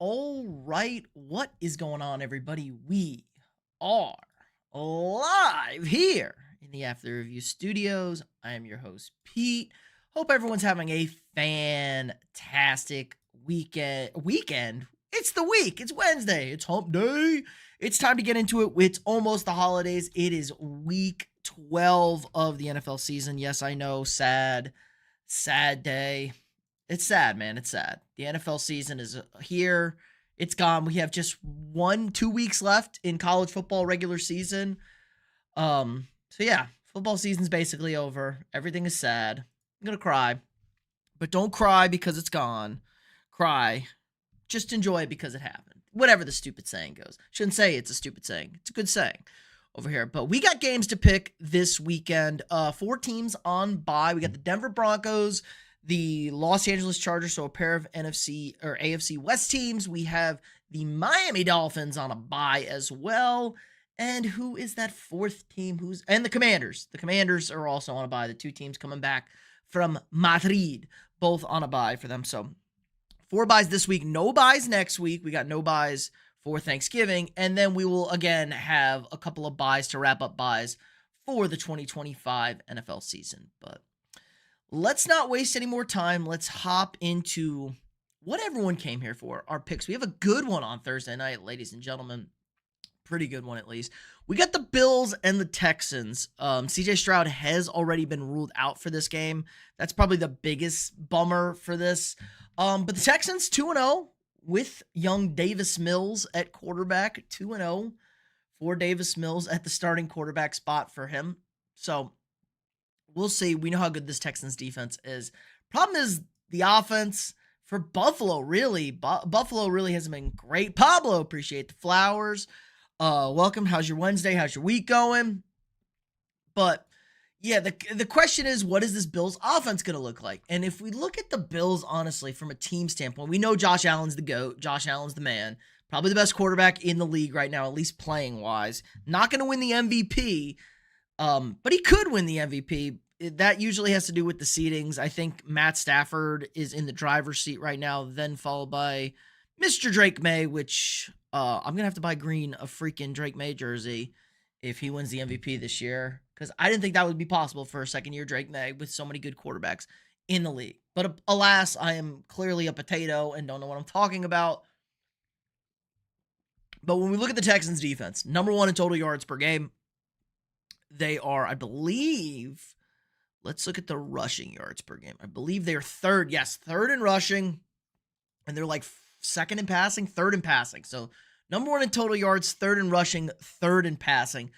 All right, what is going on, everybody? We are live here in the After Review Studios. I am your host, Pete. Hope everyone's having a fantastic weekend. It's the week. It's Wednesday. It's hump day. It's time to get into it. It's almost the holidays. It is week 12 of the NFL season. Yes, I know. Sad day. It's sad, man. It's sad. The NFL season is here. It's gone. We have just 2 weeks left in college football regular season. So yeah, football season's basically over. Everything is sad. I'm gonna cry. But don't cry because it's gone. Cry. Just enjoy it because it happened. Whatever the stupid saying goes. Shouldn't say it's a stupid saying. It's a good saying over here. But we got games to pick this weekend. 4 teams on bye. We got the Denver Broncos, the Los Angeles Chargers, so a pair of NFC or AFC West teams. We have the Miami Dolphins on a bye as well. And who is that fourth team? And the Commanders. The Commanders are also on a bye. The 2 teams coming back from Madrid, both on a bye for them. So 4 byes this week, no byes next week. We got no byes for Thanksgiving. And then we will again have a couple of byes to wrap up byes for the 2025 NFL season. But let's not waste any more time. Let's hop into what everyone came here for, our picks. We have a good one on Thursday night, ladies and gentlemen. Pretty good one, at least. We got the Bills and the Texans. CJ Stroud has already been ruled out for this game. That's probably the biggest bummer for this. But the Texans 2-0 with young Davis Mills at quarterback. 2-0 for Davis Mills at the starting quarterback spot for him. So we'll see. We know how good this Texans defense is. Problem is the offense for Buffalo, really. Buffalo really hasn't been great. Pablo, appreciate the flowers. Welcome. How's your Wednesday? How's your week going? But yeah, the question is, what is this Bills offense going to look like? And if we look at the Bills, honestly, from a team standpoint, we know Josh Allen's the GOAT. Josh Allen's the man. Probably the best quarterback in the league right now, at least playing wise. Not going to win the MVP, but he could win the MVP. That usually has to do with the seedings. I think Matt Stafford is in the driver's seat right now, then followed by Mr. Drake May, which I'm going to have to buy Green a freaking Drake May jersey if he wins the MVP this year, because I didn't think that would be possible for a second-year Drake May with so many good quarterbacks in the league. But alas, I am clearly a potato and don't know what I'm talking about. But when we look at the Texans defense, number 1 in total yards per game, they are, I believe, let's look at the rushing yards per game. I believe they're third in rushing, and they're like second in passing, third in passing. So number 1 in total yards, third in rushing, third in passing.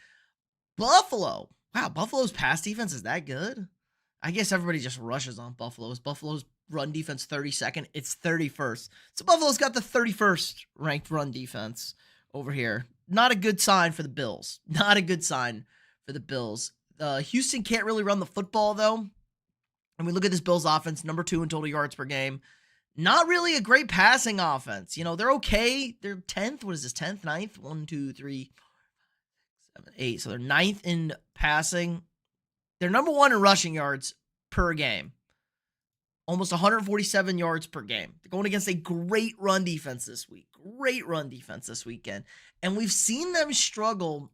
Buffalo. Wow, Buffalo's pass defense is that good? I guess everybody just rushes on Buffalo's. Buffalo's run defense 32nd. It's 31st. So Buffalo's got the 31st ranked run defense over here. Not a good sign for the Bills. Not a good sign for the Bills. Houston can't really run the football, though. And we look at this Bills offense, number 2 in total yards per game. Not really a great passing offense. You know, they're okay. They're 10th. What is this? 10th, 9th? 1, 2, 3, 7, 8. So they're 9th in passing. They're number 1 in rushing yards per game. Almost 147 yards per game. They're going against a great run defense this week. Great run defense this weekend. And we've seen them struggle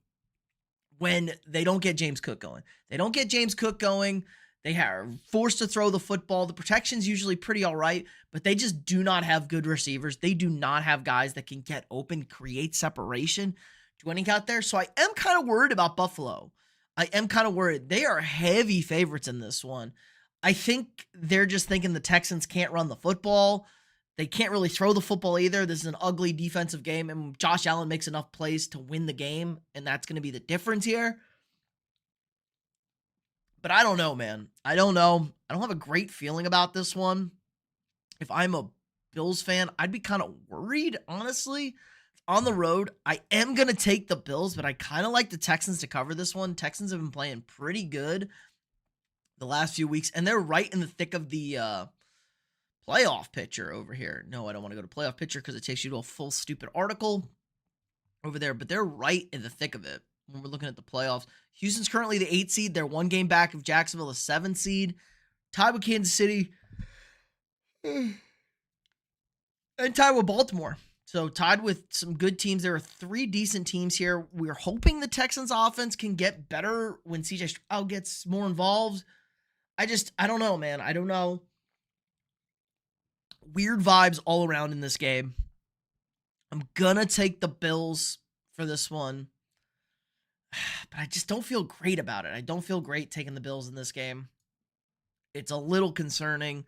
when they don't get James Cook going. They don't get James Cook going. They are forced to throw the football. The protection's usually pretty all right, but they just do not have good receivers. They do not have guys that can get open, create separation, do anything out there. So I am kind of worried about Buffalo. I am kind of worried. They are heavy favorites in this one. I think they're just thinking the Texans can't run the football. They can't really throw the football either. This is an ugly defensive game, and Josh Allen makes enough plays to win the game, and that's going to be the difference here. But I don't know, man. I don't know. I don't have a great feeling about this one. If I'm a Bills fan, I'd be kind of worried, honestly. On the road, I am going to take the Bills, but I kind of like the Texans to cover this one. Texans have been playing pretty good the last few weeks, and they're right in the thick of the playoff picture over here. No, I don't want to go to playoff picture because it takes you to a full stupid article over there, but they're right in the thick of it when we're looking at the playoffs. Houston's currently the 8 seed. They're 1 game back of Jacksonville, the 7 seed. Tied with Kansas City. And tied with Baltimore. So tied with some good teams. There are three decent teams here. We're hoping the Texans offense can get better when CJ Stroud gets more involved. I don't know, man. I don't know. Weird vibes all around in this game. I'm gonna take the Bills for this one, but I just don't feel great about it. I don't feel great taking the Bills in this game. It's a little concerning.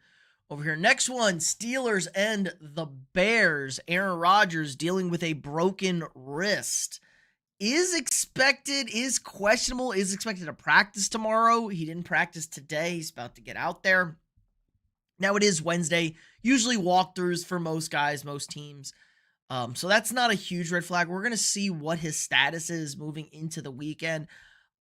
Over here, next one, Steelers and the Bears. Aaron Rodgers dealing with a broken wrist. Is questionable, is expected to practice tomorrow. He didn't practice today. He's about to get out there. Now it is Wednesday. Usually walkthroughs for most guys, most teams. So that's not a huge red flag. We're going to see what his status is moving into the weekend.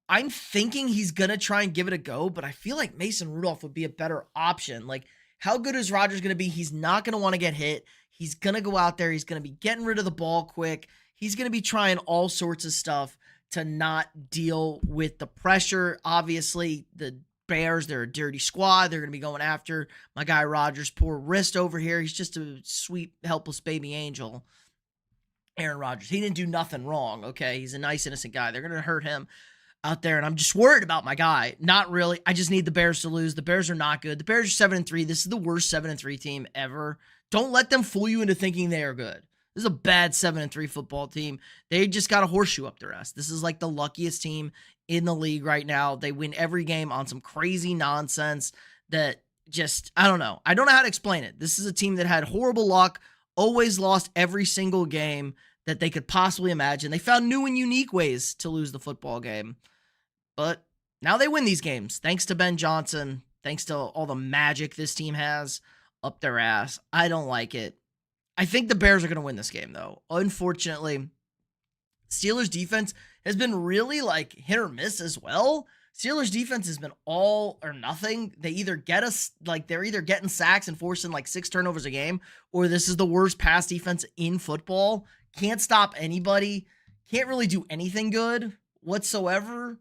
I'm thinking he's going to try and give it a go, but I feel like Mason Rudolph would be a better option. Like, how good is Rodgers going to be? He's not going to want to get hit. He's going to go out there. He's going to be getting rid of the ball quick. He's going to be trying all sorts of stuff to not deal with the pressure. Obviously, the Bears, they're a dirty squad. They're going to be going after my guy Rodgers' poor wrist over here. He's just a sweet, helpless baby angel. Aaron Rodgers. He didn't do nothing wrong, okay? He's a nice, innocent guy. They're going to hurt him out there, and I'm just worried about my guy. Not really. I just need the Bears to lose. The Bears are not good. The Bears are 7-3. This is the worst 7-3 team ever. Don't let them fool you into thinking they are good. This is a bad 7-3 football team. They just got a horseshoe up their ass. This is like the luckiest team in the league right now. They win every game on some crazy nonsense that just, I don't know. I don't know how to explain it. This is a team that had horrible luck, always lost every single game that they could possibly imagine. They found new and unique ways to lose the football game. But now they win these games, thanks to Ben Johnson, thanks to all the magic this team has up their ass. I don't like it. I think the Bears are going to win this game, though. Unfortunately, Steelers defense has been really like hit or miss as well. Steelers defense has been all or nothing. They either get us, like they're either getting sacks and forcing like 6 turnovers a game, or this is the worst pass defense in football. Can't stop anybody. Can't really do anything good whatsoever.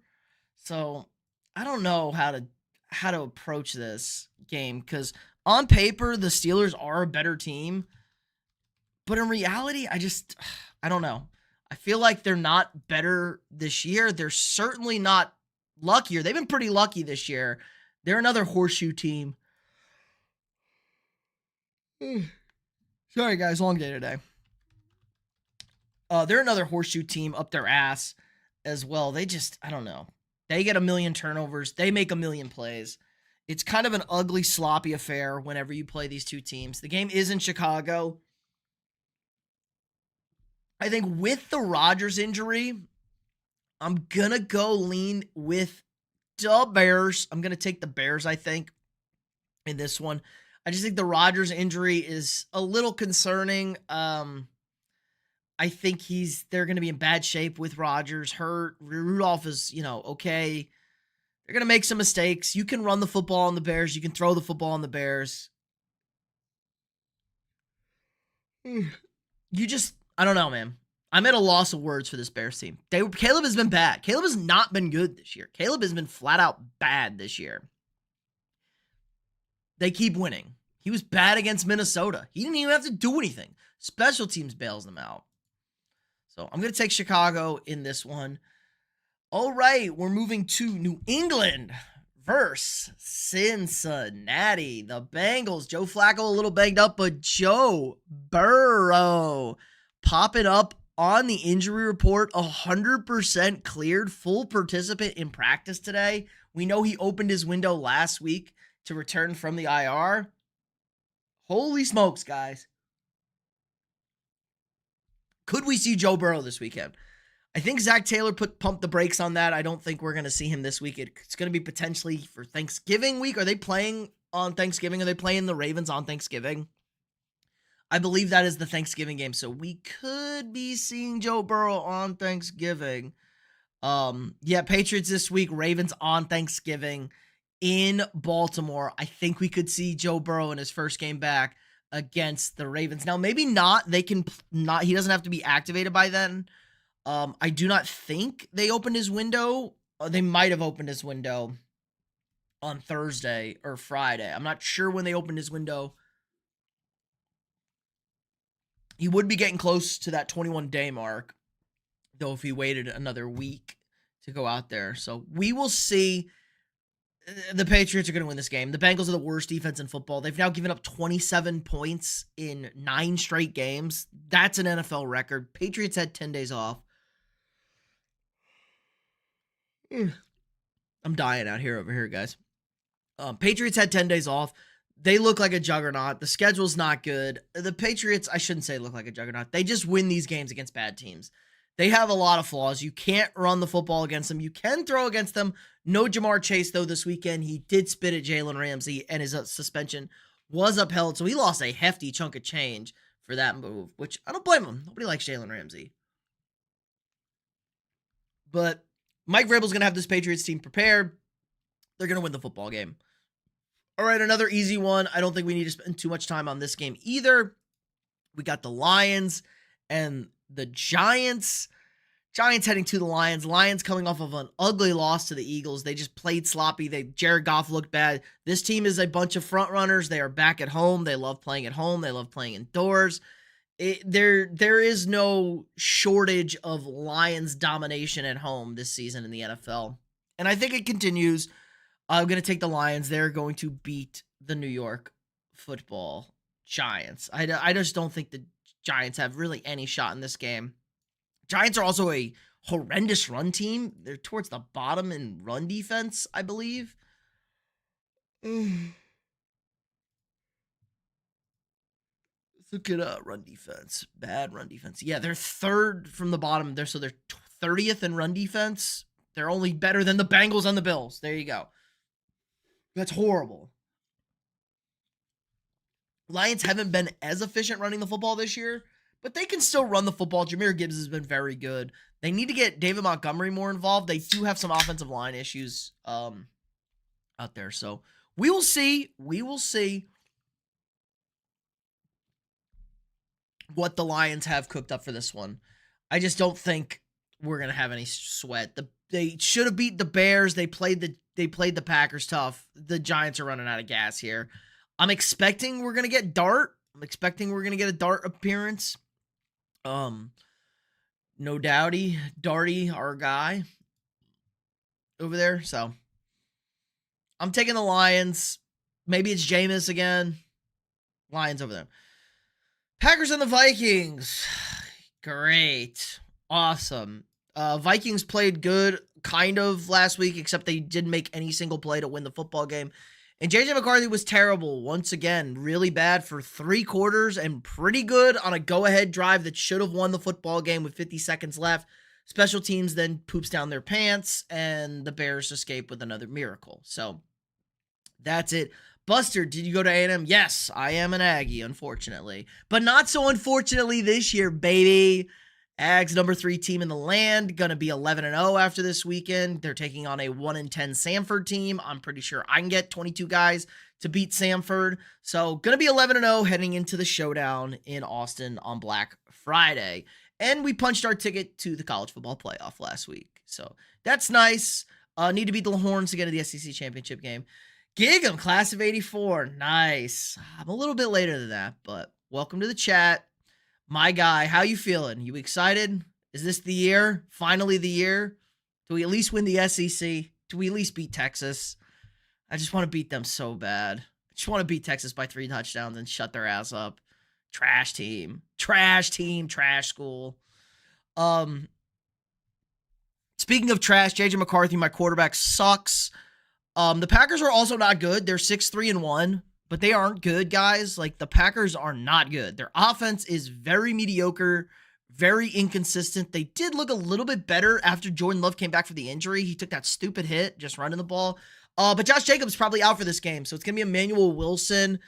So I don't know how to approach this game, because on paper the Steelers are a better team, but in reality I don't know. I feel like they're not better this year. They're certainly not luckier. They've been pretty lucky this year. They're another horseshoe team. Sorry guys, long day today. They're another horseshoe team up their ass as well. They just, I don't know. They get a million turnovers. They make a million plays. It's kind of an ugly, sloppy affair whenever you play these two teams. The game is in Chicago. I think with the Rodgers injury, I'm going to go lean with the Bears. I'm going to take the Bears, I think, in this one. I just think the Rodgers injury is a little concerning. I think they're going to be in bad shape with Rodgers hurt. Rudolph is, okay. They're going to make some mistakes. You can run the football on the Bears. You can throw the football on the Bears. I don't know, man. I'm at a loss of words for this Bears team. Caleb has been bad. Caleb has not been good this year. Caleb has been flat out bad this year. They keep winning. He was bad against Minnesota. He didn't even have to do anything. Special teams bails them out. So I'm going to take Chicago in this one. All right, we're moving to New England versus Cincinnati. The Bengals. Joe Flacco a little banged up, but Joe Burrow popping up on the injury report, 100% cleared, full participant in practice today. We know he opened his window last week to return from the IR. Holy smokes, guys. Could we see Joe Burrow this weekend? I think Zach Taylor pumped the brakes on that. I don't think we're going to see him this week. It's going to be potentially for Thanksgiving week. Are they playing on Thanksgiving? Are they playing the Ravens on Thanksgiving? I believe that is the Thanksgiving game. So we could be seeing Joe Burrow on Thanksgiving. Patriots this week, Ravens on Thanksgiving in Baltimore. I think we could see Joe Burrow in his first game back against the Ravens. Now, maybe not. He doesn't have to be activated by then. I do not think they opened his window. They might have opened his window on Thursday or Friday. I'm not sure when they opened his window. He would be getting close to that 21-day mark, though, if he waited another week to go out there. So we will see. The Patriots are going to win this game. The Bengals are the worst defense in football. They've now given up 27 points in 9 straight games. That's an NFL record. Patriots had 10 days off. I'm dying out here over here, guys. Patriots had 10 days off. They look like a juggernaut. The schedule's not good. The Patriots, I shouldn't say look like a juggernaut. They just win these games against bad teams. They have a lot of flaws. You can't run the football against them. You can throw against them. No Jamar Chase, though, this weekend. He did spit at Jalen Ramsey, and his suspension was upheld. So he lost a hefty chunk of change for that move, which I don't blame him. Nobody likes Jalen Ramsey. But Mike Vrabel's going to have this Patriots team prepared. They're going to win the football game. All right, another easy one. I don't think we need to spend too much time on this game either. We got the Lions and the Giants. Giants heading to the Lions. Lions coming off of an ugly loss to the Eagles. They just played sloppy. Jared Goff looked bad. This team is a bunch of front runners. They are back at home. They love playing at home. They love playing indoors. There is no shortage of Lions domination at home this season in the NFL. And I think it continues. I'm going to take the Lions. They're going to beat the New York Football Giants. I just don't think the Giants have really any shot in this game. Giants are also a horrendous run team. They're towards the bottom in run defense, I believe. Let's look at run defense. Bad run defense. Yeah, they're third from the bottom. They're 30th in run defense. They're only better than the Bengals and the Bills. There you go. That's horrible. Lions haven't been as efficient running the football this year, but they can still run the football. Jahmyr Gibbs has been very good. They need to get David Montgomery more involved. They do have some offensive line issues out there. So we will see. We will see what the Lions have cooked up for this one. I just don't think we're going to have any sweat. They should have beat the Bears. They played the Packers tough. The Giants are running out of gas here. I'm expecting we're going to get Dart. I'm expecting we're going to get a Dart appearance. No doubty, Darty, our guy over there. So I'm taking the Lions. Maybe it's Jameis again. Lions over there. Packers and the Vikings. Great. Awesome. Vikings played good kind of last week, except they didn't make any single play to win the football game. And J.J. McCarthy was terrible once again, really bad for 3 quarters and pretty good on a go-ahead drive that should have won the football game with 50 seconds left. Special teams then poops down their pants, and the Bears escape with another miracle. So that's it. Buster, did you go to A&M? Yes, I am an Aggie, unfortunately. But not so unfortunately this year, baby. Ags, number 3 team in the land, going to be 11-0 after this weekend. They're taking on a 1-10 Samford team. I'm pretty sure I can get 22 guys to beat Samford. So going to be 11-0 heading into the showdown in Austin on Black Friday. And we punched our ticket to the college football playoff last week. So that's nice. Need to beat the Horns to get to the SEC championship game. Gig 'em, class of 84. Nice. I'm a little bit later than that, but welcome to the chat. My guy, how you feeling? You excited? Is this the year? Finally the year? Do we at least win the SEC? Do we at least beat Texas? I just want to beat them so bad. I just want to beat Texas by 3 touchdowns and shut their ass up. Trash team. Trash team. Trash school. Speaking of trash, J.J. McCarthy, my quarterback, sucks. The Packers are also not good. They're 6-3-1. But they aren't good, guys. Like, the Packers are not good. Their offense is very mediocre, very inconsistent. They did look a little bit better after Jordan Love came back for the injury. He took that stupid hit just running the ball. But Josh Jacobs probably out for this game, so it's going to be Emmanuel Wilson.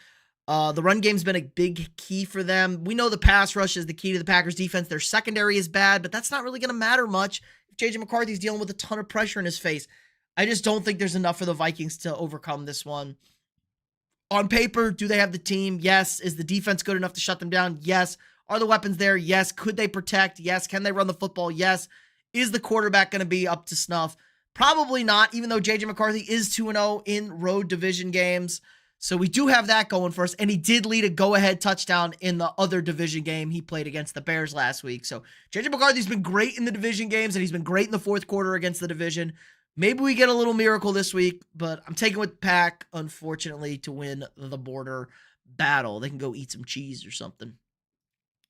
The run game's been a big key for them. We know the pass rush is the key to the Packers defense. Their secondary is bad, but that's not really going to matter much if J.J. McCarthy's dealing with a ton of pressure in his face. I just don't think there's enough for the Vikings to overcome this one. On paper, do they have the team? Yes. Is the defense good enough to shut them down? Yes. Are the weapons there? Yes. Could they protect? Yes. Can they run the football? Yes. Is the quarterback going to be up to snuff? Probably not, even though J.J. McCarthy is 2-0 in road division games. So we do have that going for us. And he did lead a go-ahead touchdown in the other division game he played against the Bears last week. So JJ McCarthy's been great in the division games, and he's been great in the fourth quarter against the division. Maybe we get a little miracle this week, but I'm taking with Pack, unfortunately, to win the border battle. They can go eat some cheese or something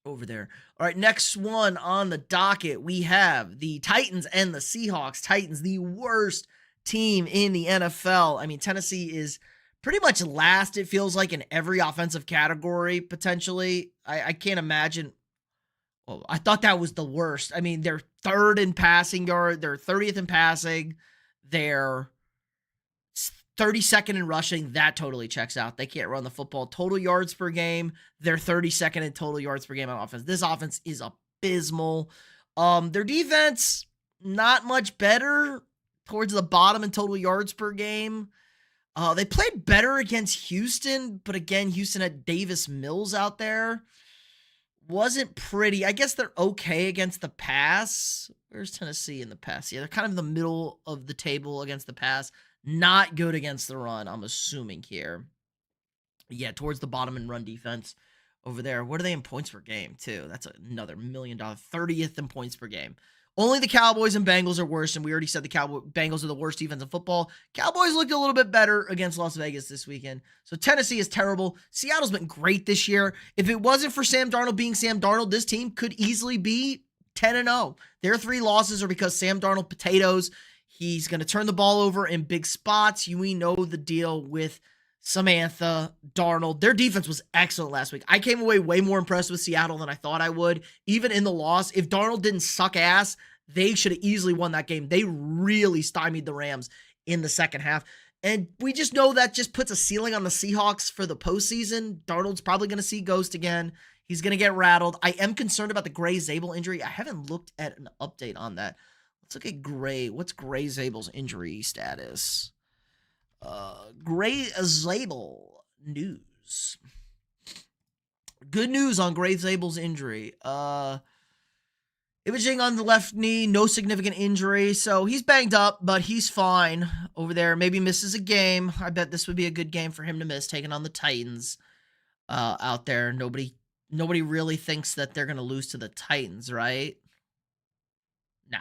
over there. All right, next one on the docket, we have the Titans and the Seahawks. Titans, the worst team in the NFL. I mean, Tennessee is pretty much last, it feels like, in every offensive category, potentially. I can't imagine. Well, I thought that was the worst. I mean, they're third in passing yard. They're 30th in passing. They're 32nd in rushing. That totally checks out. They can't run the football. Total yards per game, they're 32nd in total yards per game on offense. This offense is abysmal. Their defense, not much better, towards the bottom in total yards per game. They played better against Houston, but again, Houston had Davis Mills out there. Wasn't pretty. I guess they're okay against the pass. Where's Tennessee in the pass? Yeah, they're kind of in the middle of the table against the pass. Not good against the run, I'm assuming here. Yeah, towards the bottom in run defense over there. What are they in points per game, too? That's another $1 million. 30th in points per game. Only the Cowboys and Bengals are worse, and we already said the Bengals are the worst defense in football. Cowboys looked a little bit better against Las Vegas this weekend. So Tennessee is terrible. Seattle's been great this year. If it wasn't for Sam Darnold being Sam Darnold, this team could easily be 10-0. Their 3 losses are because Sam Darnold potatoes. He's going to turn the ball over in big spots. We know the deal with Samantha, Darnold. Their defense was excellent last week. I came away way more impressed with Seattle than I thought I would. Even in the loss, if Darnold didn't suck ass, they should have easily won that game. They really stymied the Rams in the second half. And we just know that just puts a ceiling on the Seahawks for the postseason. Darnold's probably going to see ghost again. He's going to get rattled. I am concerned about the Gray Zabel injury. I haven't looked at an update on that. Let's look at Gray. What's Gray Zabel's injury status? Gray Zabel news. Good news on Gray Zabel's injury. Imaging on the left knee, no significant injury. So he's banged up, but he's fine over there. Maybe misses a game. I bet this would be a good game for him to miss, taking on the Titans out there. Nobody really thinks that they're going to lose to the Titans, right? No,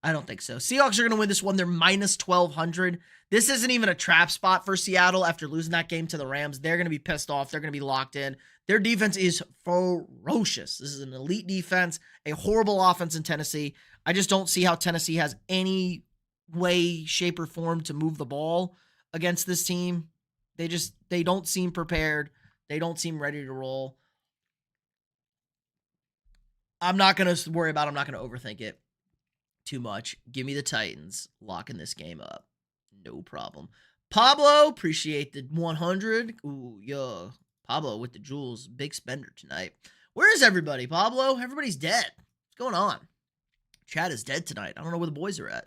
I don't think so. Seahawks are going to win this one. They're minus 1,200. This isn't even a trap spot for Seattle after losing that game to the Rams. They're going to be pissed off. They're going to be locked in. Their defense is ferocious. This is an elite defense, a horrible offense in Tennessee. I just don't see how Tennessee has any way, shape, or form to move the ball against this team. They don't seem prepared. They don't seem ready to roll. I'm not going to worry about it. I'm not going to overthink it too much. Give me the Titans locking this game up. No problem. Pablo, appreciate the 100. Ooh, yeah. Pablo with the jewels. Big spender tonight. Where is everybody, Pablo? Everybody's dead. What's going on? Chad is dead tonight. I don't know where the boys are at.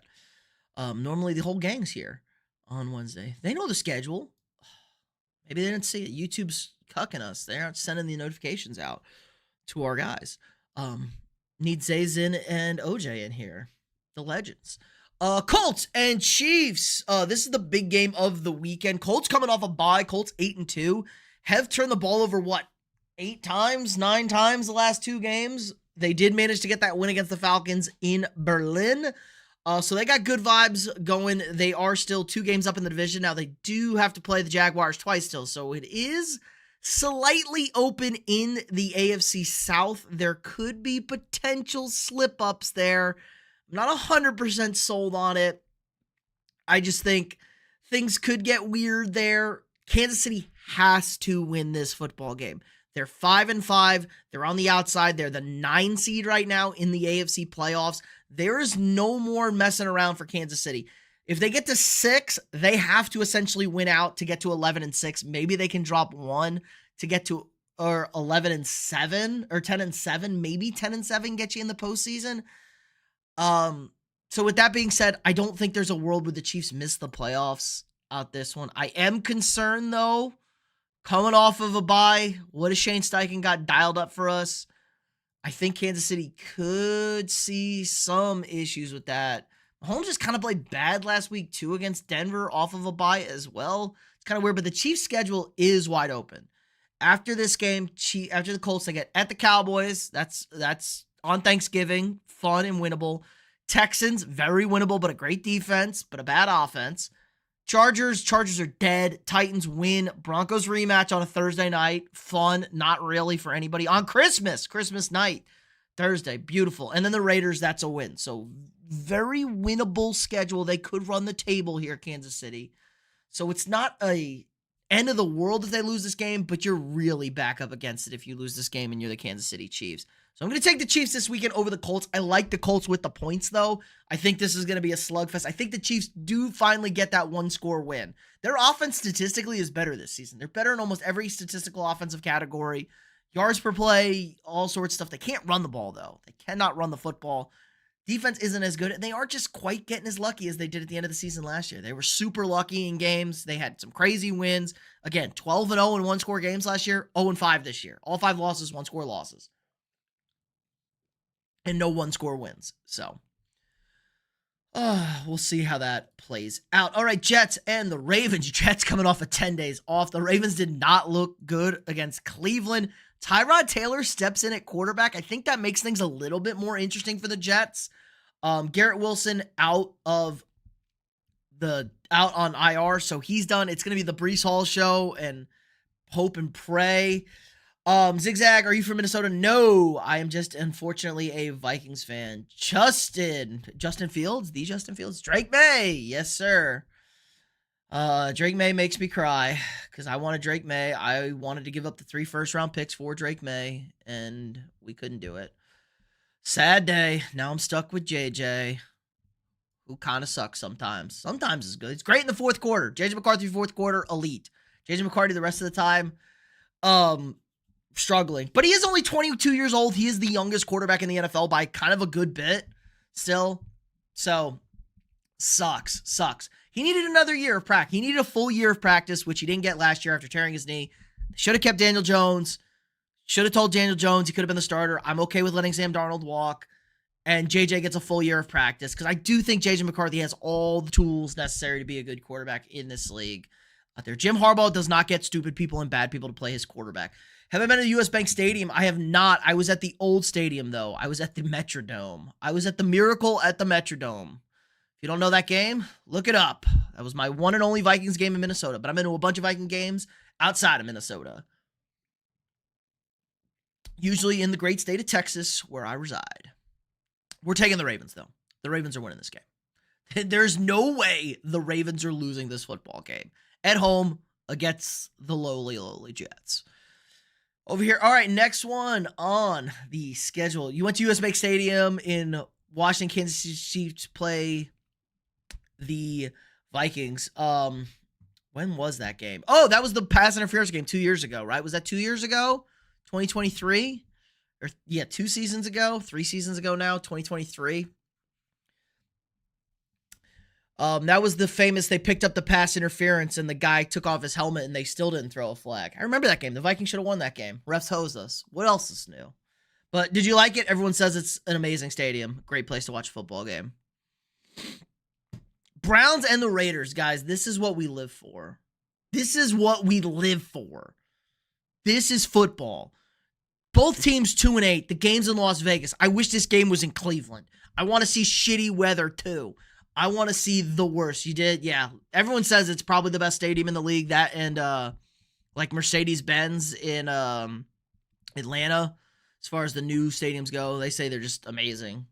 Normally the whole gang's here on Wednesday. They know the schedule. Maybe they didn't see it. YouTube's cucking us. They aren't sending the notifications out to our guys. Need Zayzin and OJ in here. The legends. Colts and Chiefs. This is the big game of the weekend. Colts coming off a bye. Colts 8-2. Have turned the ball over, 9 times the last 2 games. They did manage to get that win against the Falcons in Berlin. So they got good vibes going. They are still 2 games up in the division. Now they do have to play the Jaguars twice still. So it is slightly open in the AFC South. There could be potential slip-ups there. I'm not 100% sold on it. I just think things could get weird there. Kansas City has to win this football game. They're 5-5. They're on the outside. They're the 9 seed right now in the AFC playoffs. There is no more messing around for Kansas City. If they get to 6, they have to essentially win out to get to 11-6. Maybe they can drop 1 to get to 11-7 or 10-7. Maybe 10-7 get you in the postseason. So with that being said, I don't think there's a world where the Chiefs miss the playoffs out this one. I am concerned though, coming off of a bye. What if Shane Steichen got dialed up for us? I think Kansas City could see some issues with that. Mahomes just kind of played bad last week too against Denver off of a bye as well. It's kind of weird, but the Chiefs' schedule is wide open. After this game, after the Colts, they get at the Cowboys. That's on Thanksgiving, fun and winnable. Texans, very winnable, but a great defense, but a bad offense. Chargers are dead. Titans win. Broncos rematch on a Thursday night. Fun, not really for anybody. On Christmas night, Thursday, beautiful. And then the Raiders, that's a win. So very winnable schedule. They could run the table here, Kansas City. So it's not a end of the world if they lose this game, but you're really back up against it if you lose this game and you're the Kansas City Chiefs. So I'm going to take the Chiefs this weekend over the Colts. I like the Colts with the points, though. I think this is going to be a slugfest. I think the Chiefs do finally get that one-score win. Their offense statistically is better this season. They're better in almost every statistical offensive category. Yards per play, all sorts of stuff. They can't run the ball, though. They cannot run the football. Defense isn't as good. They aren't just quite getting as lucky as they did at the end of the season last year. They were super lucky in games. They had some crazy wins. Again, 12-0 in one-score games last year, 0-5 this year. All 5 losses, one-score losses. And no one-score wins. So, we'll see how that plays out. All right, Jets and the Ravens. Jets coming off of 10 days off. The Ravens did not look good against Cleveland. Tyrod Taylor steps in at quarterback. I think that makes things a little bit more interesting for the Jets. Garrett Wilson out on IR, so he's done. It's going to be the Breece Hall show and hope and pray. Zigzag, are you from Minnesota? No, I am just unfortunately a Vikings fan. Justin Fields, the Justin Fields, Drake May, yes sir. Drake May makes me cry because I wanted Drake May. I wanted to give up the 3 first-round picks for Drake May, and we couldn't do it. Sad day. Now I'm stuck with JJ, who kind of sucks sometimes. Sometimes is good. It's great in the fourth quarter. JJ McCarthy, fourth quarter, elite. JJ McCarthy, the rest of the time, struggling. But he is only 22 years old. He is the youngest quarterback in the NFL by kind of a good bit still. So, sucks. He needed another year of practice. He needed a full year of practice, which he didn't get last year after tearing his knee. Should have kept Daniel Jones. Should have told Daniel Jones he could have been the starter. I'm okay with letting Sam Darnold walk. And JJ gets a full year of practice because I do think JJ McCarthy has all the tools necessary to be a good quarterback in this league out there. Jim Harbaugh does not get stupid people and bad people to play his quarterback. Have I been to the U.S. Bank Stadium? I have not. I was at the old stadium, though. I was at the Metrodome. I was at the Miracle at the Metrodome. If you don't know that game, look it up. That was my one and only Vikings game in Minnesota, but I've been to a bunch of Viking games outside of Minnesota. Usually in the great state of Texas, where I reside. We're taking the Ravens, though. The Ravens are winning this game. There's no way the Ravens are losing this football game. At home against the lowly Jets. Over here. All right, next one on the schedule. You went to US Bank Stadium in Washington. Kansas City Chiefs play the Vikings. When was that game? Oh, that was the pass interference game 2 years ago, right? Was that 2 years ago? 2023? Or yeah, 2 seasons ago? 3 seasons ago now? 2023? That was the famous, they picked up the pass interference and the guy took off his helmet and they still didn't throw a flag. I remember that game. The Vikings should have won that game. Refs hosed us. What else is new? But did you like it? Everyone says it's an amazing stadium. Great place to watch a football game. Browns and the Raiders, guys. This is what we live for. This is what we live for. This is football. Both teams 2-8. The game's in Las Vegas. I wish this game was in Cleveland. I want to see shitty weather too. I want to see the worst. You did? Yeah. Everyone says it's probably the best stadium in the league. That and like Mercedes-Benz in Atlanta, as far as the new stadiums go, they say they're just amazing.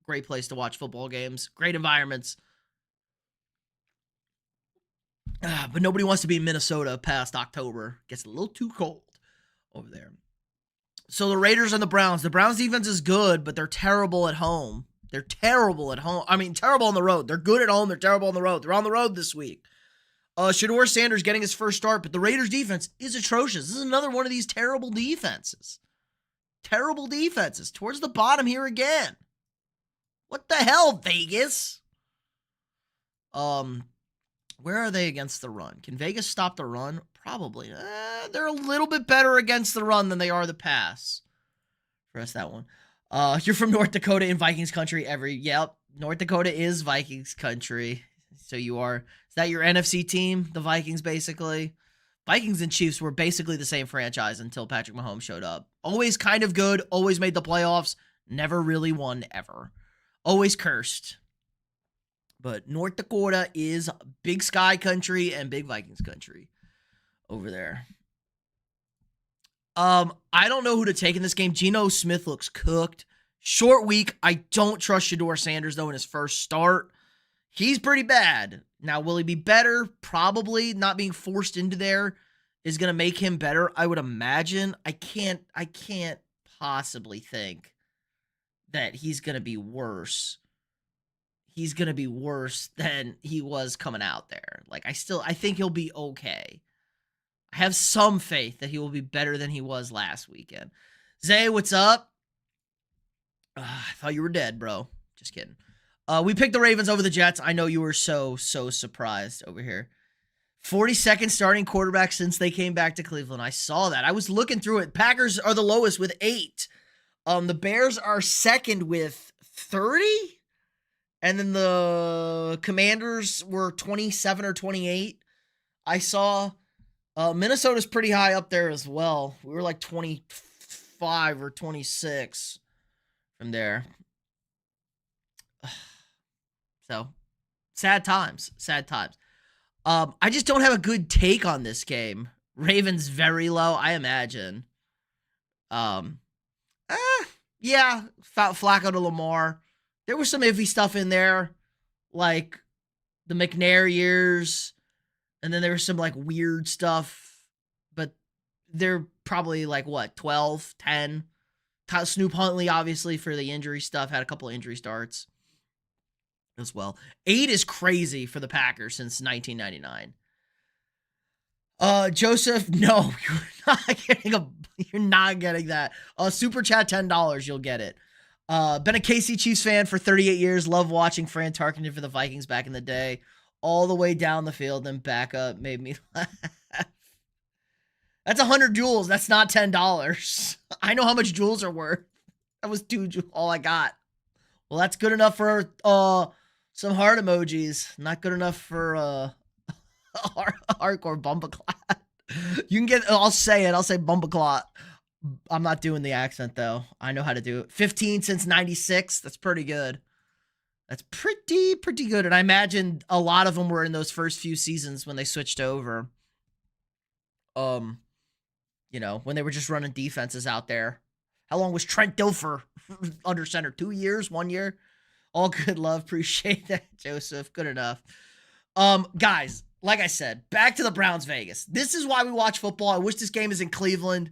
Great place to watch football games. Great environments. But nobody wants to be in Minnesota past October. Gets a little too cold over there. So the Raiders and the Browns. The Browns defense is good, but they're terrible at home. They're terrible at home. I mean, terrible on the road. They're good at home. They're terrible on the road. They're on the road this week. Shedeur Sanders getting his first start, but the Raiders defense is atrocious. This is another one of these terrible defenses. Terrible defenses. Towards the bottom here again. What the hell, Vegas? Where are they against the run? Can Vegas stop the run? Probably. They're a little bit better against the run than they are the pass. Press that one. You're from North Dakota in Vikings country. Yep, North Dakota is Vikings country. So is that your NFC team, the Vikings, basically? Vikings and Chiefs were basically the same franchise until Patrick Mahomes showed up. Always kind of good, always made the playoffs, never really won ever. Always cursed. But North Dakota is Big Sky country and Big Vikings country over there. I don't know who to take in this game. Geno Smith looks cooked. Short week. I don't trust Shedeur Sanders, though, in his first start. He's pretty bad. Now, will he be better? Probably. Not being forced into there is going to make him better, I would imagine. I can't possibly think that he's going to be worse. He's going to be worse than he was coming out there. Like, I think he'll be okay. I have some faith that he will be better than he was last weekend. Zay, what's up? I thought you were dead, bro. Just kidding. We picked the Ravens over the Jets. I know you were so surprised over here. 42nd starting quarterback since they came back to Cleveland. I saw that. I was looking through it. Packers are the lowest with 8. The Bears are second with 30. And then the Commanders were 27 or 28. I saw Minnesota's pretty high up there as well. We were like 25 or 26 from there. So, sad times. I just don't have a good take on this game. Ravens very low, I imagine. Yeah, Flacco to Lamar. There was some iffy stuff in there, like the McNair years, and then there was some like weird stuff, but they're probably like what, 12, 10. Snoop Huntley, obviously, for the injury stuff, had a couple of injury starts as well. 8 is crazy for the Packers since 1999. Joseph, no, you're not getting that. Super chat $10, you'll get it. Been a KC Chiefs fan for 38 years. Love watching Fran Tarkenton for the Vikings back in the day. All the way down the field, then back up. Made me laugh. That's 100 jewels. That's not $10. I know how much jewels are worth. That was 2 jewels, all I got. Well, that's good enough for some heart emojis. Not good enough for hardcore bumbaclot. You can get, I'll say bumbaclot. I'm not doing the accent, though. I know how to do it. 15 since 96. That's pretty good. That's pretty good. And I imagine a lot of them were in those first few seasons when they switched over. When they were just running defenses out there. How long was Trent Dilfer under center? 2 years? 1 year? All good love. Appreciate that, Joseph. Good enough. Guys, like I said, back to the Browns Vegas. This is why we watch football. I wish this game is in Cleveland.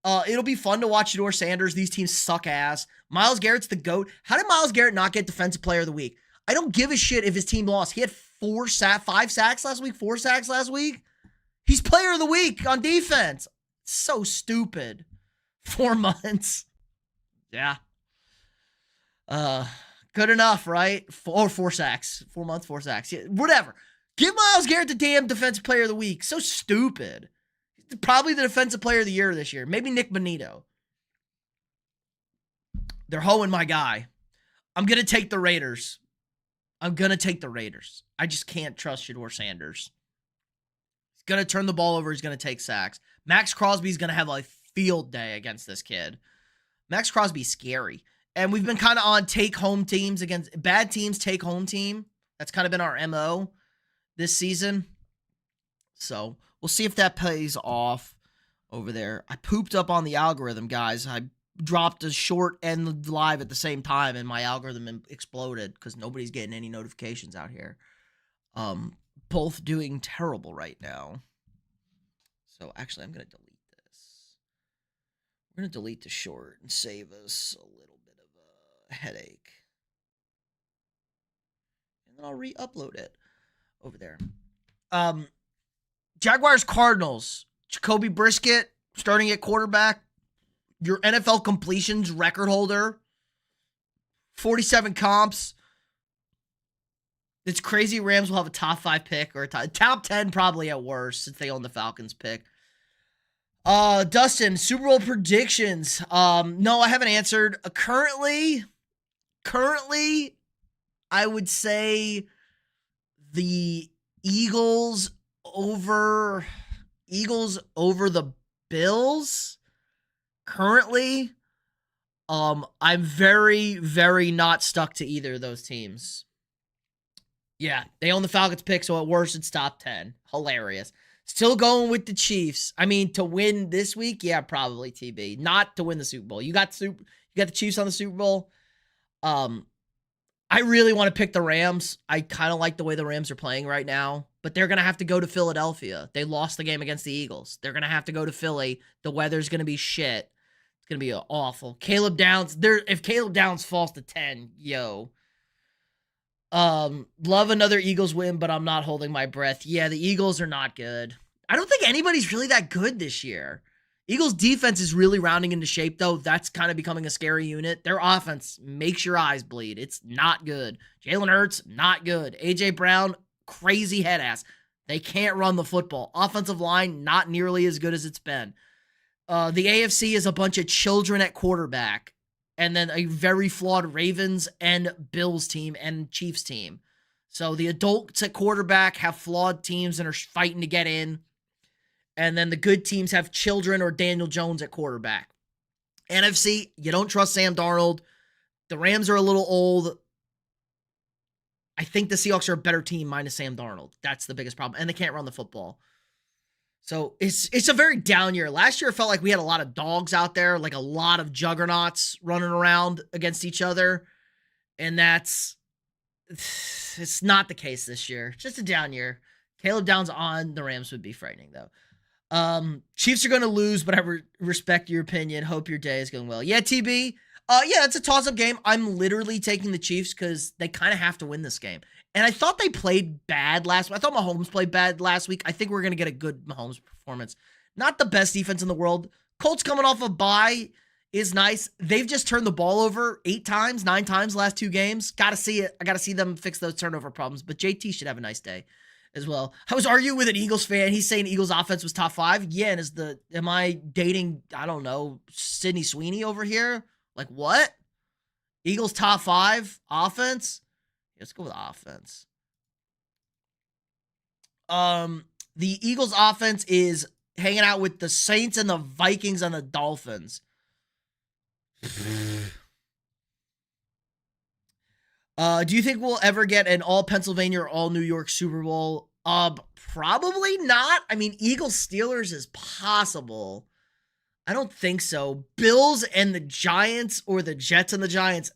It'll be fun to watch Shedeur Sanders. These teams suck ass. Myles Garrett's the GOAT. How did Myles Garrett not get Defensive Player of the Week? I don't give a shit if his team lost. He had 5 sacks last week, 4 sacks last week. He's Player of the Week on defense. So stupid. 4 months. Yeah. Good enough, right? 4 sacks. 4 months, 4 sacks. Yeah, whatever. Give Myles Garrett the damn Defensive Player of the Week. So stupid. Probably the Defensive Player of the Year this year. Maybe Nick Bonito. They're hoeing my guy. I'm going to take the Raiders. I just can't trust Shedeur Sanders. He's going to turn the ball over. He's going to take sacks. Max Crosby's going to have a field day against this kid. Max Crosby's scary. And we've been kind of on take-home teams against bad teams, take-home team. That's kind of been our MO this season. So we'll see if that pays off over there. I pooped up on the algorithm, guys. I dropped a short and live at the same time, and my algorithm exploded because nobody's getting any notifications out here. Both doing terrible right now. So actually, I'm going to delete this. We're going to delete the short and save us a little bit of a headache. And then I'll re-upload it over there. Jaguars Cardinals. Jacoby Brissett starting at quarterback. Your NFL completions record holder. 47 comps. It's crazy Rams will have a top 5 pick or a top 10 probably at worst since they own the Falcons pick. Dustin, Super Bowl predictions. No, I haven't answered. Currently, I would say the Eagles over the Bills currently. I'm very, very not stuck to either of those teams. Yeah, they own the Falcons pick, so at worst it's top 10. Hilarious. Still going with the Chiefs. I mean, to win this week, yeah, probably TB. Not to win the Super Bowl. You got the Chiefs on the Super Bowl. I really want to pick the Rams. I kind of like the way the Rams are playing right now, but they're going to have to go to Philadelphia. They lost the game against the Eagles. They're going to have to go to Philly. The weather's going to be shit. It's going to be awful. Caleb Downs, if Caleb Downs falls to 10, yo. Love another Eagles win, but I'm not holding my breath. Yeah, the Eagles are not good. I don't think anybody's really that good this year. Eagles defense is really rounding into shape, though. That's kind of becoming a scary unit. Their offense makes your eyes bleed. It's not good. Jalen Hurts, not good. A.J. Brown, crazy head ass. They can't run the football. Offensive line, not nearly as good as it's been. The AFC is a bunch of children at quarterback. And then a very flawed Ravens and Bills team and Chiefs team. So the adults at quarterback have flawed teams and are fighting to get in. And then the good teams have children or Daniel Jones at quarterback. NFC, you don't trust Sam Darnold. The Rams are a little old. I think the Seahawks are a better team minus Sam Darnold. That's the biggest problem. And they can't run the football. So it's a very down year. Last year, it felt like we had a lot of dogs out there, like a lot of juggernauts running around against each other. And it's not the case this year. Just a down year. Caleb Downs on the Rams would be frightening, though. Chiefs are going to lose, but I respect your opinion. Hope your day is going well. Yeah, TB. Yeah, it's a toss-up game. I'm literally taking the Chiefs because they kind of have to win this game. And I thought they played bad last week. I thought Mahomes played bad last week. I think we're going to get a good Mahomes performance. Not the best defense in the world. Colts coming off a bye is nice. They've just turned the ball over 9 times last 2 games. Got to see it. I got to see them fix those turnover problems. But JT should have a nice day as well. I was arguing with an Eagles fan. He's saying Eagles offense was top 5. Yeah, and am I dating, I don't know, Sydney Sweeney over here? Like what? Eagles top 5 offense? Let's go with offense. The Eagles offense is hanging out with the Saints and the Vikings and the Dolphins. Do you think we'll ever get an all Pennsylvania or all New York Super Bowl? Probably not. I mean, Eagles Steelers is possible. I don't think so. Bills and the Giants or the Jets and the Giants,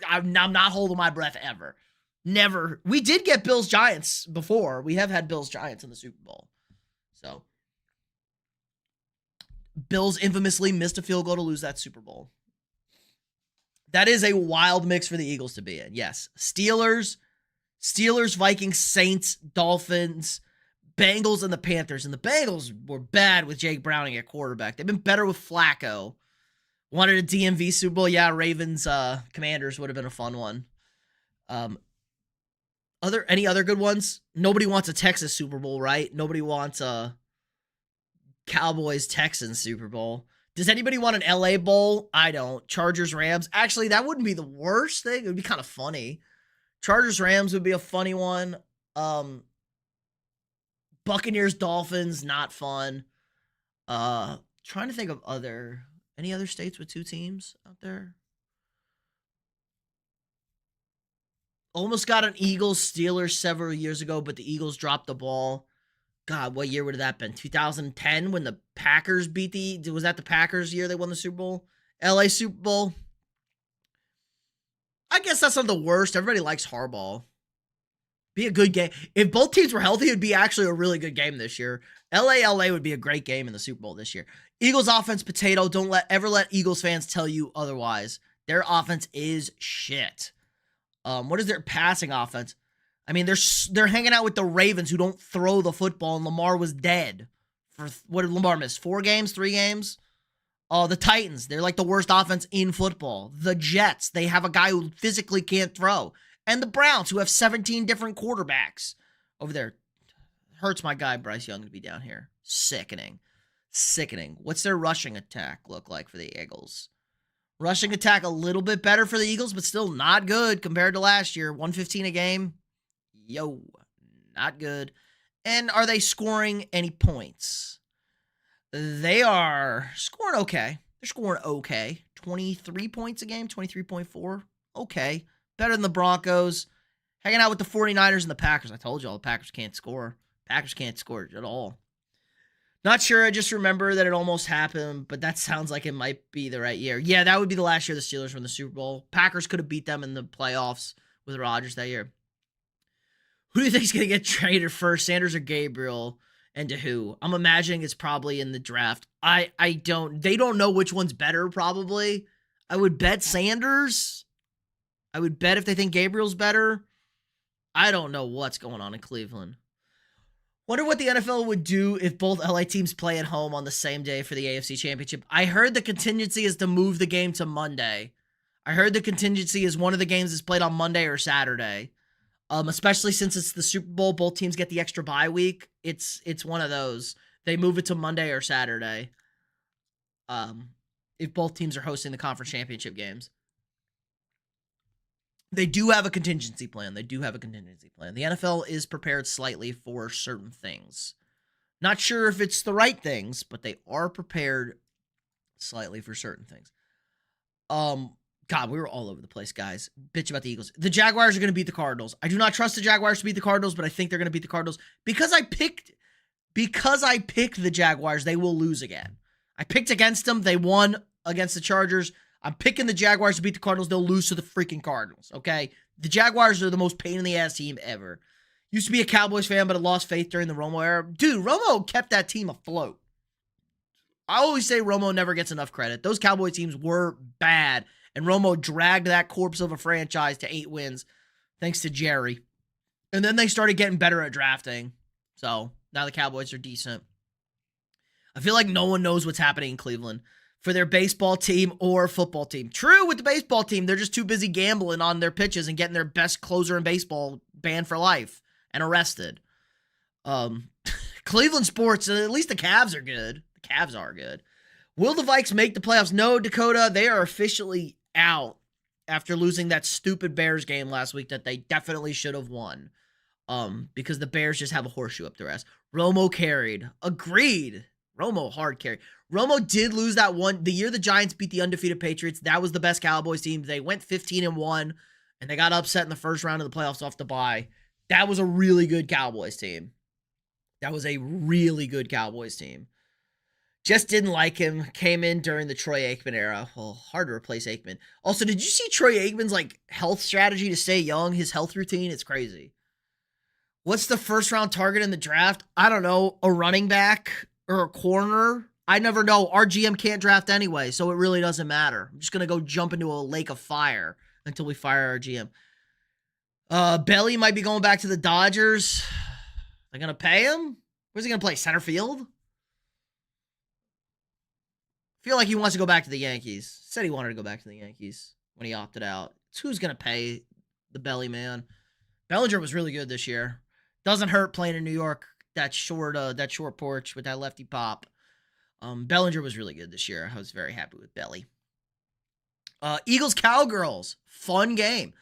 I'm not holding my breath ever. Never. We did get Bills Giants before. We have had Bills Giants in the Super Bowl. So, Bills infamously missed a field goal to lose that Super Bowl. That is a wild mix for the Eagles to be in. Yes. Steelers, Vikings, Saints, Dolphins, Bengals, and the Panthers. And the Bengals were bad with Jake Browning at quarterback. They've been better with Flacco. Wanted a DMV Super Bowl. Yeah, Ravens, Commanders would have been a fun one. Any other good ones? Nobody wants a Texas Super Bowl, right? Nobody wants a Cowboys-Texans Super Bowl. Does anybody want an LA Bowl? I don't. Chargers-Rams. Actually, that wouldn't be the worst thing. It would be kind of funny. Chargers-Rams would be a funny one. Buccaneers-Dolphins, not fun. Trying to think of any other states with 2 teams out there. Almost got an Eagles-Steelers several years ago, but the Eagles dropped the ball. God, what year would that have been? 2010 when the Packers was that the Packers year they won the Super Bowl? LA Super Bowl? I guess that's not the worst. Everybody likes Harbaugh. Be a good game. If both teams were healthy, it would be actually a really good game this year. LA would be a great game in the Super Bowl this year. Eagles offense, potato. Don't ever let Eagles fans tell you otherwise. Their offense is shit. What is their passing offense? I mean, they're hanging out with the Ravens who don't throw the football, and Lamar was dead. What did Lamar miss? 4 games? 3 games? The Titans, they're like the worst offense in football. The Jets, they have a guy who physically can't throw. And the Browns, who have 17 different quarterbacks over there. Hurts my guy Bryce Young to be down here. Sickening. What's their rushing attack look like for the Eagles? Rushing attack a little bit better for the Eagles, but still not good compared to last year. 115 a game. Yo, not good. And are they scoring any points? They are scoring okay. They're scoring okay. 23 points a game, 23.4. Okay. Better than the Broncos. Hanging out with the 49ers and the Packers. I told you all the Packers can't score. Packers can't score at all. Not sure. I just remember that it almost happened, but that sounds like it might be the right year. Yeah, that would be the last year the Steelers won the Super Bowl. Packers could have beat them in the playoffs with Rodgers that year. Who do you think is going to get traded first, Sanders or Gabriel, and to who? I'm imagining it's probably in the draft. They don't know which one's better, probably. I would bet Sanders. I would bet if they think Gabriel's better. I don't know what's going on in Cleveland. Wonder what the NFL would do if both LA teams play at home on the same day for the AFC Championship. I heard the contingency is to move the game to Monday. I heard the contingency is one of the games is played on Monday or Saturday. Especially since it's the Super Bowl, both teams get the extra bye week. It's one of those. They move it to Monday or Saturday. If both teams are hosting the conference championship games. They do have a contingency plan. The NFL is prepared slightly for certain things. Not sure if it's the right things, but they are prepared slightly for certain things. God, we were all over the place, guys. Bitch about the Eagles. The Jaguars are going to beat the Cardinals. I do not trust the Jaguars to beat the Cardinals, but I think they're going to beat the Cardinals. Because I picked the Jaguars, they will lose again. I picked against them. They won against the Chargers. I'm picking the Jaguars to beat the Cardinals. They'll lose to the freaking Cardinals, okay? The Jaguars are the most pain-in-the-ass team ever. Used to be a Cowboys fan, but I lost faith during the Romo era. Dude, Romo kept that team afloat. I always say Romo never gets enough credit. Those Cowboy teams were bad, and Romo dragged that corpse of a franchise to 8 wins, thanks to Jerry. And then they started getting better at drafting. So now the Cowboys are decent. I feel like no one knows what's happening in Cleveland for their baseball team or football team. True, with the baseball team, they're just too busy gambling on their pitches and getting their best closer in baseball banned for life and arrested. Cleveland sports, at least the Cavs are good. The Cavs are good. Will the Vikes make the playoffs? No, Dakota, they are officially out after losing that stupid Bears game last week that they definitely should have won. Because the Bears just have a horseshoe up their ass. Romo carried. Agreed. Romo hard carry. Romo did lose that one. The year the Giants beat the undefeated Patriots, that was the best Cowboys team. They went 15-1, and they got upset in the first round of the playoffs off the bye. That was a really good Cowboys team. Just didn't like him. Came in during the Troy Aikman era. Well, hard to replace Aikman. Also, did you see Troy Aikman's health strategy to stay young? His health routine? It's crazy. What's the first round target in the draft? I don't know. A running back or a corner? I never know. Our GM can't draft anyway, so it really doesn't matter. I'm just going to go jump into a lake of fire until we fire our GM. Belly might be going back to the Dodgers. They're going to pay him? Where's he going to play? Center field? Feel like he wants to go back to the Yankees. Said he wanted to go back to the Yankees when he opted out. It's who's going to pay the Belly man. Bellinger was really good this year. Doesn't hurt playing in New York. That short porch with that lefty pop. Bellinger was really good this year. I was very happy with Belly. Eagles Cowgirls. Fun game.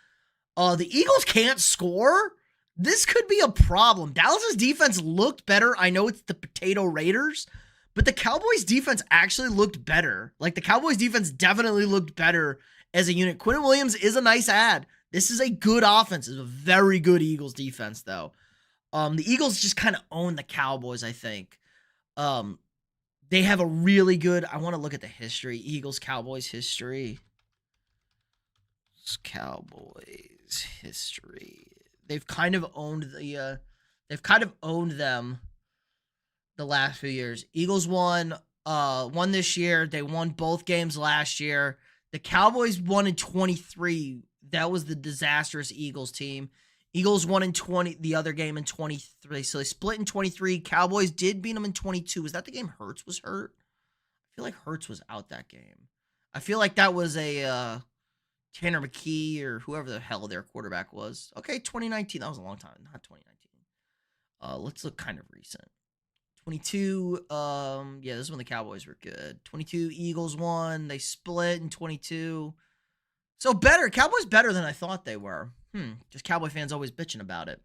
The Eagles can't score. This could be a problem. Dallas's defense looked better. I know it's the Potato Raiders, but the Cowboys defense actually looked better. The Cowboys defense definitely looked better as a unit. Quinn Williams is a nice add. This is a good offense. It's a very good Eagles defense, though. The Eagles just kind of own the Cowboys, I think. They have a really good... I want to look at the history. Eagles-Cowboys history. Cowboys history. They've kind of owned them the last few years. Eagles won this year. They won both games last year. The Cowboys won in 23. That was the disastrous Eagles team. Eagles won in 20, the other game in 23. So they split in 23. Cowboys did beat them in 22. Was that the game Hurts was hurt? I feel like Hurts was out that game. I feel like that was a Tanner McKee or whoever the hell their quarterback was. Okay, 2019. That was a long time. Not 2019. Let's look kind of recent. 22. Yeah, this is when the Cowboys were good. 22. Eagles won. They split in 22. So better. Cowboys better than I thought they were. Just Cowboy fans always bitching about it.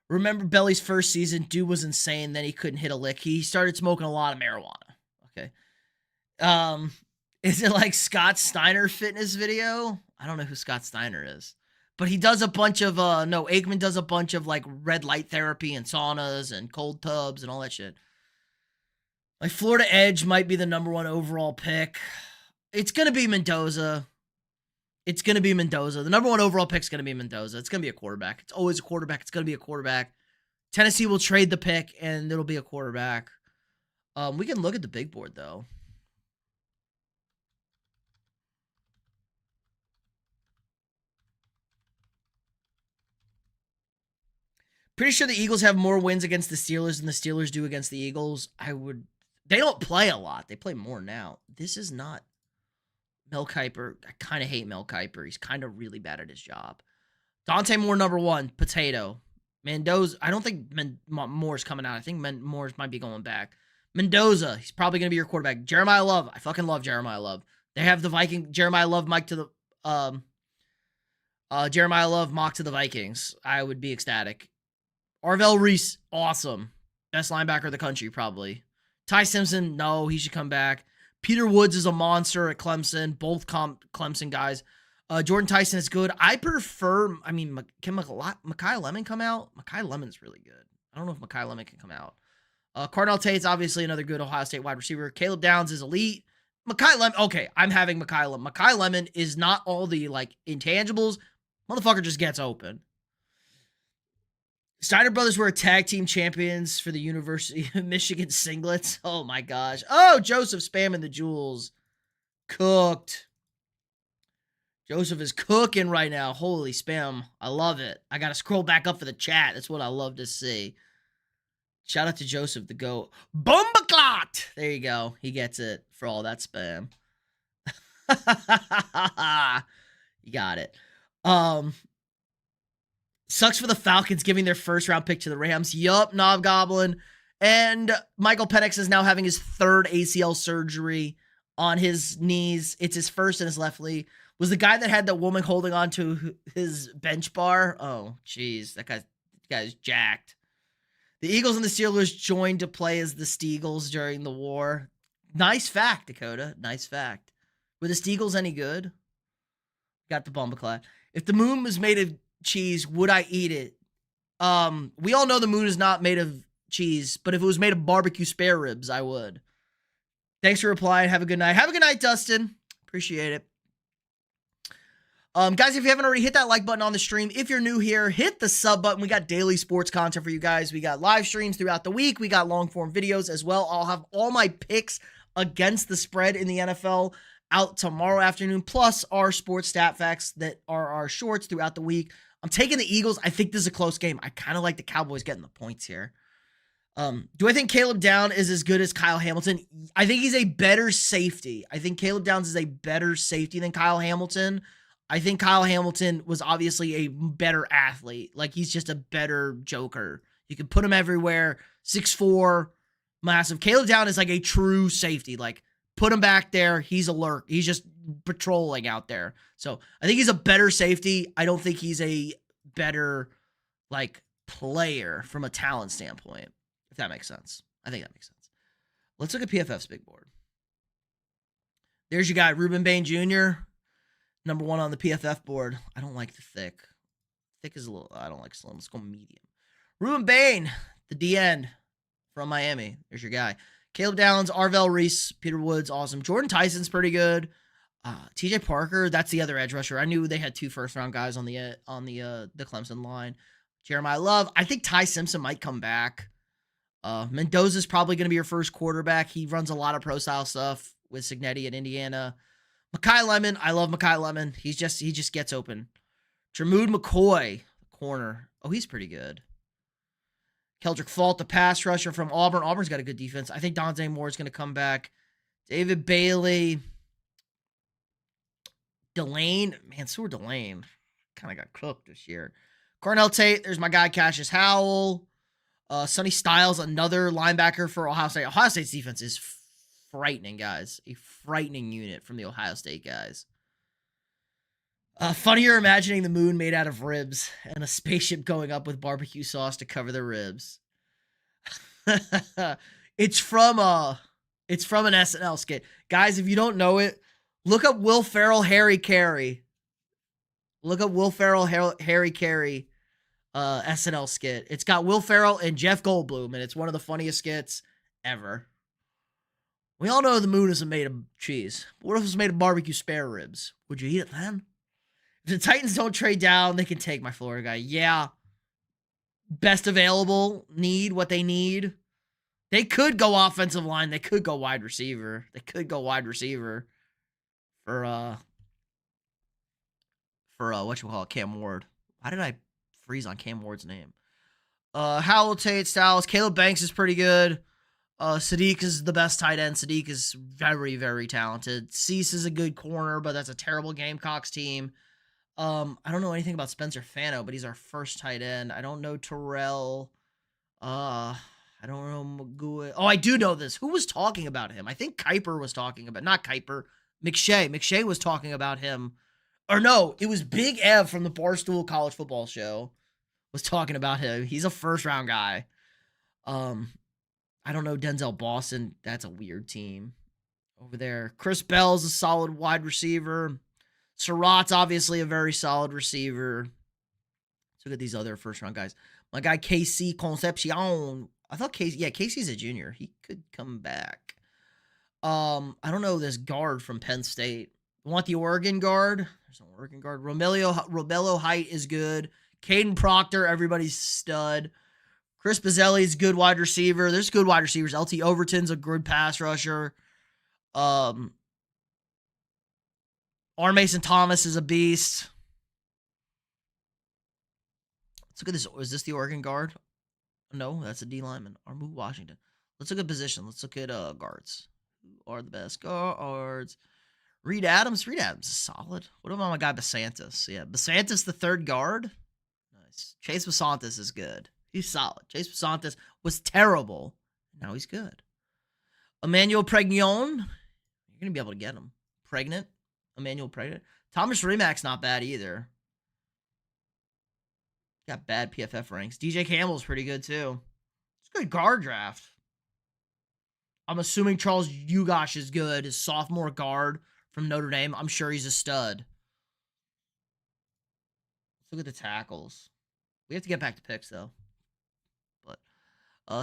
Remember Belly's first season? Dude was insane. Then he couldn't hit a lick. He started smoking a lot of marijuana. Okay. Is it like Scott Steiner fitness video? I don't know who Scott Steiner is. But he does a bunch of, Aikman does a bunch of like red light therapy and saunas and cold tubs and all that shit. Like Florida Edge might be the #1 overall pick. It's going to be Mendoza. It's going to be Mendoza. The #1 overall pick is going to be Mendoza. It's going to be a quarterback. It's always a quarterback. It's going to be a quarterback. Tennessee will trade the pick, and it'll be a quarterback. We can look at the big board, though. Pretty sure the Eagles have more wins against the Steelers than the Steelers do against the Eagles. They don't play a lot. They play more now. This is not Mel Kiper. I kind of hate Mel Kiper. He's kind of really bad at his job. Dante Moore, #1. Potato. Mendoza. I don't think Moore's coming out. I think Moore's might be going back. Mendoza. He's probably going to be your quarterback. Jeremiah Love. I fucking love Jeremiah Love. They have the Jeremiah Love mock to the Vikings. I would be ecstatic. Arvell Reese, awesome. Best linebacker of the country, probably. Ty Simpson, no, he should come back. Peter Woods is a monster at Clemson. Both Clemson guys. Jordan Tyson is good. I prefer, can Mekhi Lemon come out? Mekhi Lemon's really good. I don't know if Mekhi Lemon can come out. Cardinal Tate's obviously another good Ohio State wide receiver. Caleb Downs is elite. Mekhi Lemon, okay, I'm having Mekhi Lemon. Mekhi Lemon is not all the, intangibles. Motherfucker just gets open. Steiner brothers were tag team champions for the University of Michigan singlets. Oh, my gosh. Oh, Joseph spamming the jewels. Cooked. Joseph is cooking right now. Holy spam. I love it. I got to scroll back up for the chat. That's what I love to see. Shout out to Joseph the GOAT. Bombaclot! There you go. He gets it for all that spam. You got it. Sucks for the Falcons giving their first-round pick to the Rams. Yup, Knob Goblin. And Michael Penix is now having his 3rd ACL surgery on his knees. It's his first in his left knee. Was the guy that had the woman holding on to his bench bar? Oh, jeez. That guy's jacked. The Eagles and the Steelers joined to play as the Steagles during the war. Nice fact, Dakota. Nice fact. Were the Steagles any good? Got the Bumbaclat. If the moon was made of cheese, would I eat it? We all know the moon is not made of cheese, but if it was made of barbecue spare ribs, I would. Thanks for replying. Have a good night. Have a good night, Dustin. Appreciate it. Guys, if you haven't already, hit that like button on the stream. If you're new here, hit the sub button. We got daily sports content for you guys. We got live streams throughout the week. We got long form videos as well. I'll have all my picks against the spread in the NFL out tomorrow afternoon, plus our sports stat facts that are our shorts throughout the week. I'm taking the Eagles. I think this is a close game. I kind of like the Cowboys getting the points here. Do I think Caleb Downs is as good as Kyle Hamilton? I think he's a better safety. I think Caleb Downs is a better safety than Kyle Hamilton. I think Kyle Hamilton was obviously a better athlete. Like, he's just a better joker. You can put him everywhere. 6'4", massive. Caleb Downs is like a true safety. Like, put him back there. He's alert. He's just patrolling out there. So I think he's a better safety. I don't think he's a better, player from a talent standpoint, if that makes sense. I think that makes sense. Let's look at PFF's big board. There's your guy, Ruben Bain Jr., #1 on the PFF board. I don't like the thick. Thick is a little, I don't like slim. Let's go medium. Ruben Bain, the DN from Miami. There's your guy. Caleb Downs, Arvell Reese, Peter Woods, awesome. Jordan Tyson's pretty good. TJ Parker, that's the other edge rusher. I knew they had 2 first-round guys on the Clemson line. Jeremiah Love. I think Ty Simpson might come back. Mendoza's probably going to be your first quarterback. He runs a lot of pro-style stuff with Cignetti at Indiana. Mekhi Lemon, I love Mekhi Lemon. He just gets open. Jermood McCoy, corner. Oh, he's pretty good. Keldrick Fault, the pass rusher from Auburn. Auburn's got a good defense. I think Dante Moore is going to come back. David Bailey. Delane. Man, Sewer Delane kind of got cooked this year. Cornell Tate. There's my guy, Cassius Howell. Sonny Styles, another linebacker for Ohio State. Ohio State's defense is frightening, guys. A frightening unit from the Ohio State guys. Funnier imagining the moon made out of ribs and a spaceship going up with barbecue sauce to cover the ribs. it's from an SNL skit. Guys, if you don't know it, look up Will Ferrell, Harry Carey. Look up Will Ferrell, Harry Carey SNL skit. It's got Will Ferrell and Jeff Goldblum, and it's one of the funniest skits ever. We all know the moon isn't made of cheese. But what if it's made of barbecue spare ribs? Would you eat it then? If the Titans don't trade down, they can take my Florida guy. Yeah. Best available, need what they need. They could go offensive line. They could go wide receiver. For whatchamacallit, Cam Ward. Why did I freeze on Cam Ward's name? Howell Tate Styles. Caleb Banks is pretty good. Sadiq is the best tight end. Sadiq is very, very talented. Cease is a good corner, but that's a terrible Gamecocks team. I don't know anything about Spencer Fano, but he's our first tight end. I don't know Terrell. I don't know Magua. Oh, I do know this. Who was talking about him? I think Kuiper was talking about, not Kuiper, McShay. McShay was talking about him. Or no, it was Big Ev from the Barstool College Football Show was talking about him. He's a first-round guy. I don't know Denzel Boston. That's a weird team over there. Chris Bell's a solid wide receiver. Surratt's obviously a very solid receiver. Let's look at these other first-round guys. My guy, Casey Concepcion. I thought Casey's a junior. He could come back. I don't know this guard from Penn State. You want the Oregon guard? There's no Oregon guard. Romello Height is good. Caden Proctor, everybody's stud. Chris Bazzelli's good wide receiver. There's good wide receivers. LT Overton's a good pass rusher. R. Mason Thomas is a beast. Let's look at this. Is this the Oregon guard? No, that's a D lineman. Armu Washington. Let's look at position. Let's look at guards. Who are the best guards? Reed Adams. Reed Adams is solid. What about my guy Basantis? Yeah, Basantis, the third guard. Nice. Chase Basantis is good. He's solid. Chase Basantis was terrible. Now he's good. Emmanuel Pregnon. You're going to be able to get him. Pregnant. Emmanuel Pregnant. Thomas Remack's not bad either. Got bad PFF ranks. DJ Campbell's pretty good too. It's a good guard draft. I'm assuming Charles Ugosh is good. His sophomore guard from Notre Dame. I'm sure he's a stud. Let's look at the tackles. We have to get back to picks though. But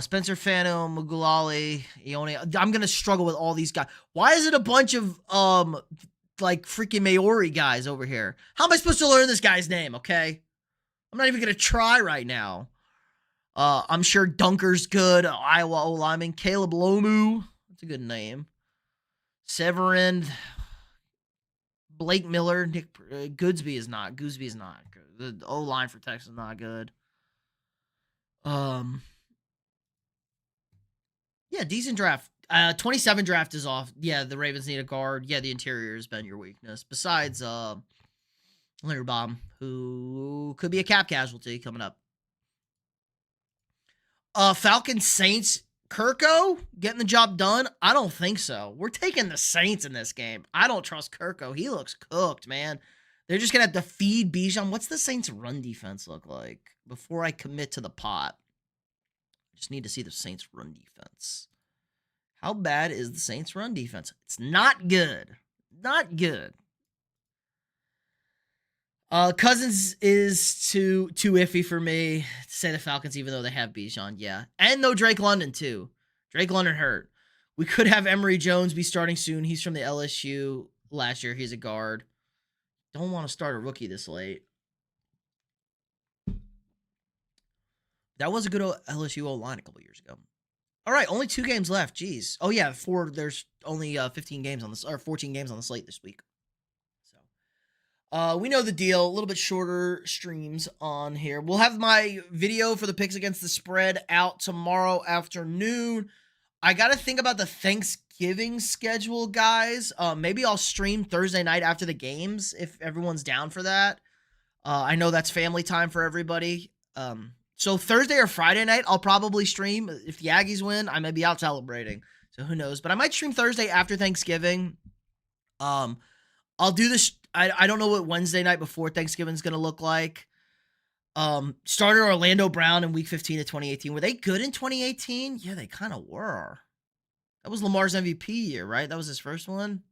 Spencer Fano, Mugulali, Ione. I'm gonna struggle with all these guys. Why is it a bunch of like freaking Maori guys over here? How am I supposed to learn this guy's name? Okay, I'm not even gonna try right now. I'm sure Dunker's good. Iowa O lineman Caleb Lomu. That's a good name. Severin, Blake Miller, Nick Goosby is not good. The O line for Texas is not good. Yeah, decent draft. 27 draft is off. Yeah, the Ravens need a guard. Yeah, the interior has been your weakness. Besides Linderbaum, who could be a cap casualty coming up. Falcons Saints. Kirko getting the job done? I don't think so. We're taking the Saints in this game. I don't trust Kirko. He looks cooked, man. They're just going to have to feed Bijan. What's the Saints' run defense look like before I commit to the pot? I just need to see the Saints' run defense. How bad is the Saints' run defense? It's not good. Not good. Cousins is too iffy for me to say the Falcons, even though they have Bijan. Yeah. And no Drake London, too. Drake London hurt. We could have Emory Jones be starting soon. He's from the LSU last year. He's a guard. Don't want to start a rookie this late. That was a good LSU O-line a couple years ago. All right, only 2 games left. Jeez. Oh, yeah, there's only 15 games on this, or 14 games on the slate this week. So, we know the deal. A little bit shorter streams on here. We'll have my video for the picks against the spread out tomorrow afternoon. I got to think about the Thanksgiving schedule, guys. Maybe I'll stream Thursday night after the games if everyone's down for that. I know that's family time for everybody. So Thursday or Friday night, I'll probably stream. If the Aggies win, I may be out celebrating. So who knows? But I might stream Thursday after Thanksgiving. I'll do this. I don't know what Wednesday night before Thanksgiving is going to look like. Started Orlando Brown in week 15 of 2018. Were they good in 2018? Yeah, they kind of were. That was Lamar's MVP year, right? That was his first one.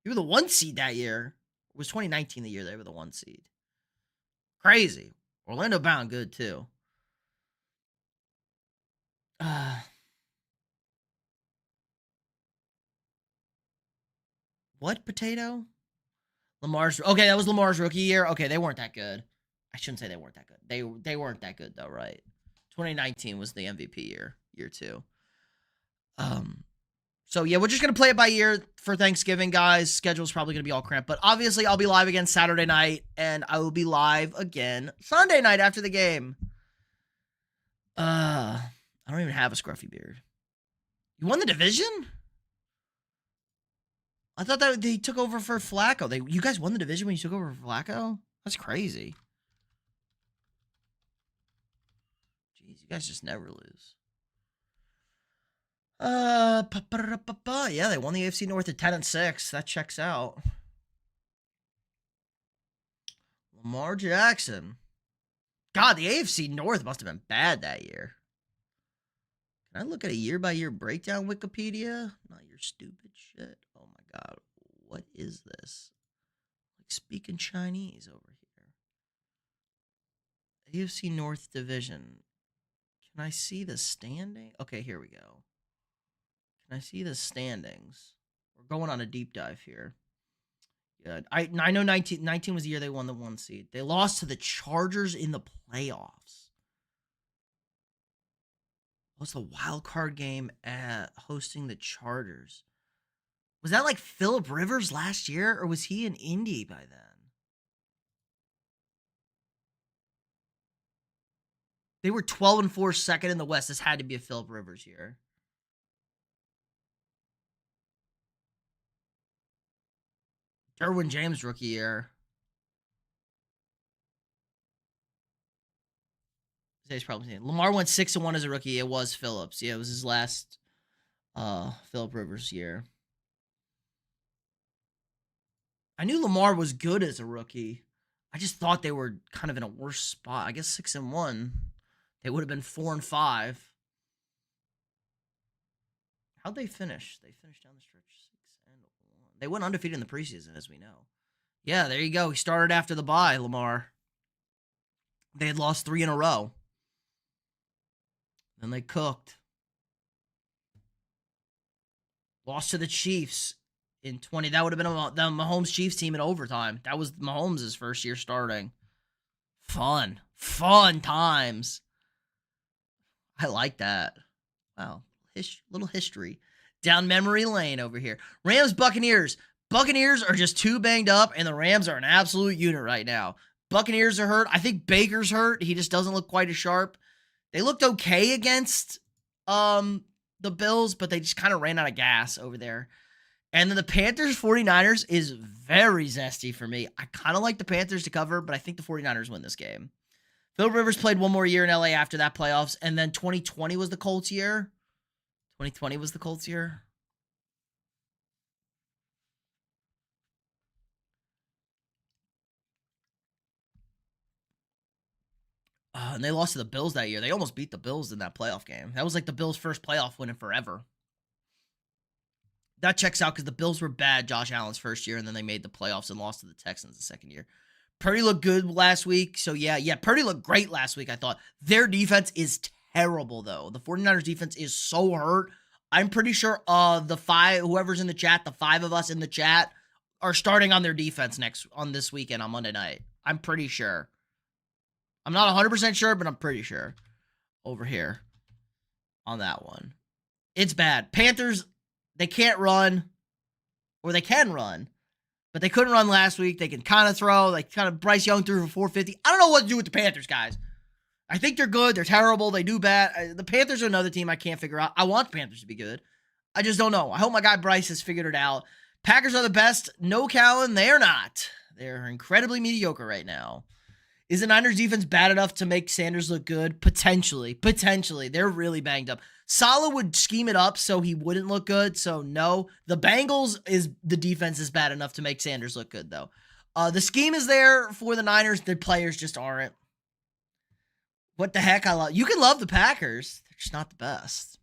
You were the 1 seed that year. It was 2019 the year they were the 1 seed. Crazy. Orlando Brown good too. What potato? Lamar's okay. That was Lamar's rookie year. Okay, they weren't that good. I shouldn't say they weren't that good. They weren't that good though, right? 2019 was the MVP year 2. So yeah, we're just gonna play it by ear for Thanksgiving, guys. Schedule's probably gonna be all cramped, but obviously I'll be live again Saturday night, and I will be live again Sunday night after the game. I don't even have a scruffy beard. You won the division? I thought that they took over for Flacco. You guys won the division when you took over for Flacco? That's crazy. Jeez, you guys just never lose. Yeah, they won the AFC North at 10-6. That checks out. Lamar Jackson. God, the AFC North must have been bad that year. Can I look at a year-by-year breakdown Wikipedia? Not your stupid shit. Oh my God, what is this? Like speaking Chinese over here. AFC North Division. Can I see the standing? Okay, here we go. Can I see the standings? We're going on a deep dive here. Yeah, I know 19 was the year they won the 1 seed. They lost to the Chargers in the playoffs. What's the wild card game at hosting the Chargers? Was that like Phillip Rivers last year, or was he in Indy by then? They were 12-4, second in the West. This had to be a Phillip Rivers year. Derwin James rookie year. He's probably saying Lamar went 6-1 as a rookie. It was Phillips. Yeah, it was his last Phillip Rivers year. I knew Lamar was good as a rookie. I just thought they were kind of in a worse spot. I guess 6-1. They would have been 4-5. How'd they finish? They finished down the stretch 6-1. They went undefeated in the preseason, as we know. Yeah, there you go. He started after the bye, Lamar. They had lost 3 in a row. Then they cooked. Lost to the Chiefs in 20. That would have been the Mahomes Chiefs team in overtime. That was Mahomes' first year starting. Fun times. I like that. Wow, little history. Down memory lane over here. Rams, Buccaneers. Buccaneers are just too banged up, and the Rams are an absolute unit right now. Buccaneers are hurt. I think Baker's hurt. He just doesn't look quite as sharp. They looked okay against the Bills, but they just kind of ran out of gas over there. And then the Panthers 49ers is very zesty for me. I kind of like the Panthers to cover, but I think the 49ers win this game. Phil Rivers played one more year in LA after that playoffs, and then 2020 was the Colts year. 2020 was the Colts year. And they lost to the Bills that year. They almost beat the Bills in that playoff game. That was like the Bills' first playoff win in forever. That checks out because the Bills were bad Josh Allen's first year, and then they made the playoffs and lost to the Texans the second year. Purdy looked good last week. So, yeah, Purdy looked great last week, I thought. Their defense is terrible, though. The 49ers defense is so hurt. I'm pretty sure whoever's in the chat, the 5 of us in the chat, are starting on their defense on this weekend on Monday night. I'm pretty sure. I'm not 100% sure, but I'm pretty sure over here on that one. It's bad. Panthers, they can't run, or they can run, but they couldn't run last week. They can kind of throw. Like Bryce Young threw for 450. I don't know what to do with the Panthers, guys. I think they're good. They're terrible. They do bad. The Panthers are another team I can't figure out. I want the Panthers to be good. I just don't know. I hope my guy Bryce has figured it out. Packers are the best. No Callan, they are not. They're incredibly mediocre right now. Is the Niners defense bad enough to make Sanders look good? Potentially. They're really banged up. Saleh would scheme it up so he wouldn't look good. So no, the Bengals the defense is bad enough to make Sanders look good though. The scheme is there for the Niners. The players just aren't. What the heck? You can love the Packers. They're just not the best.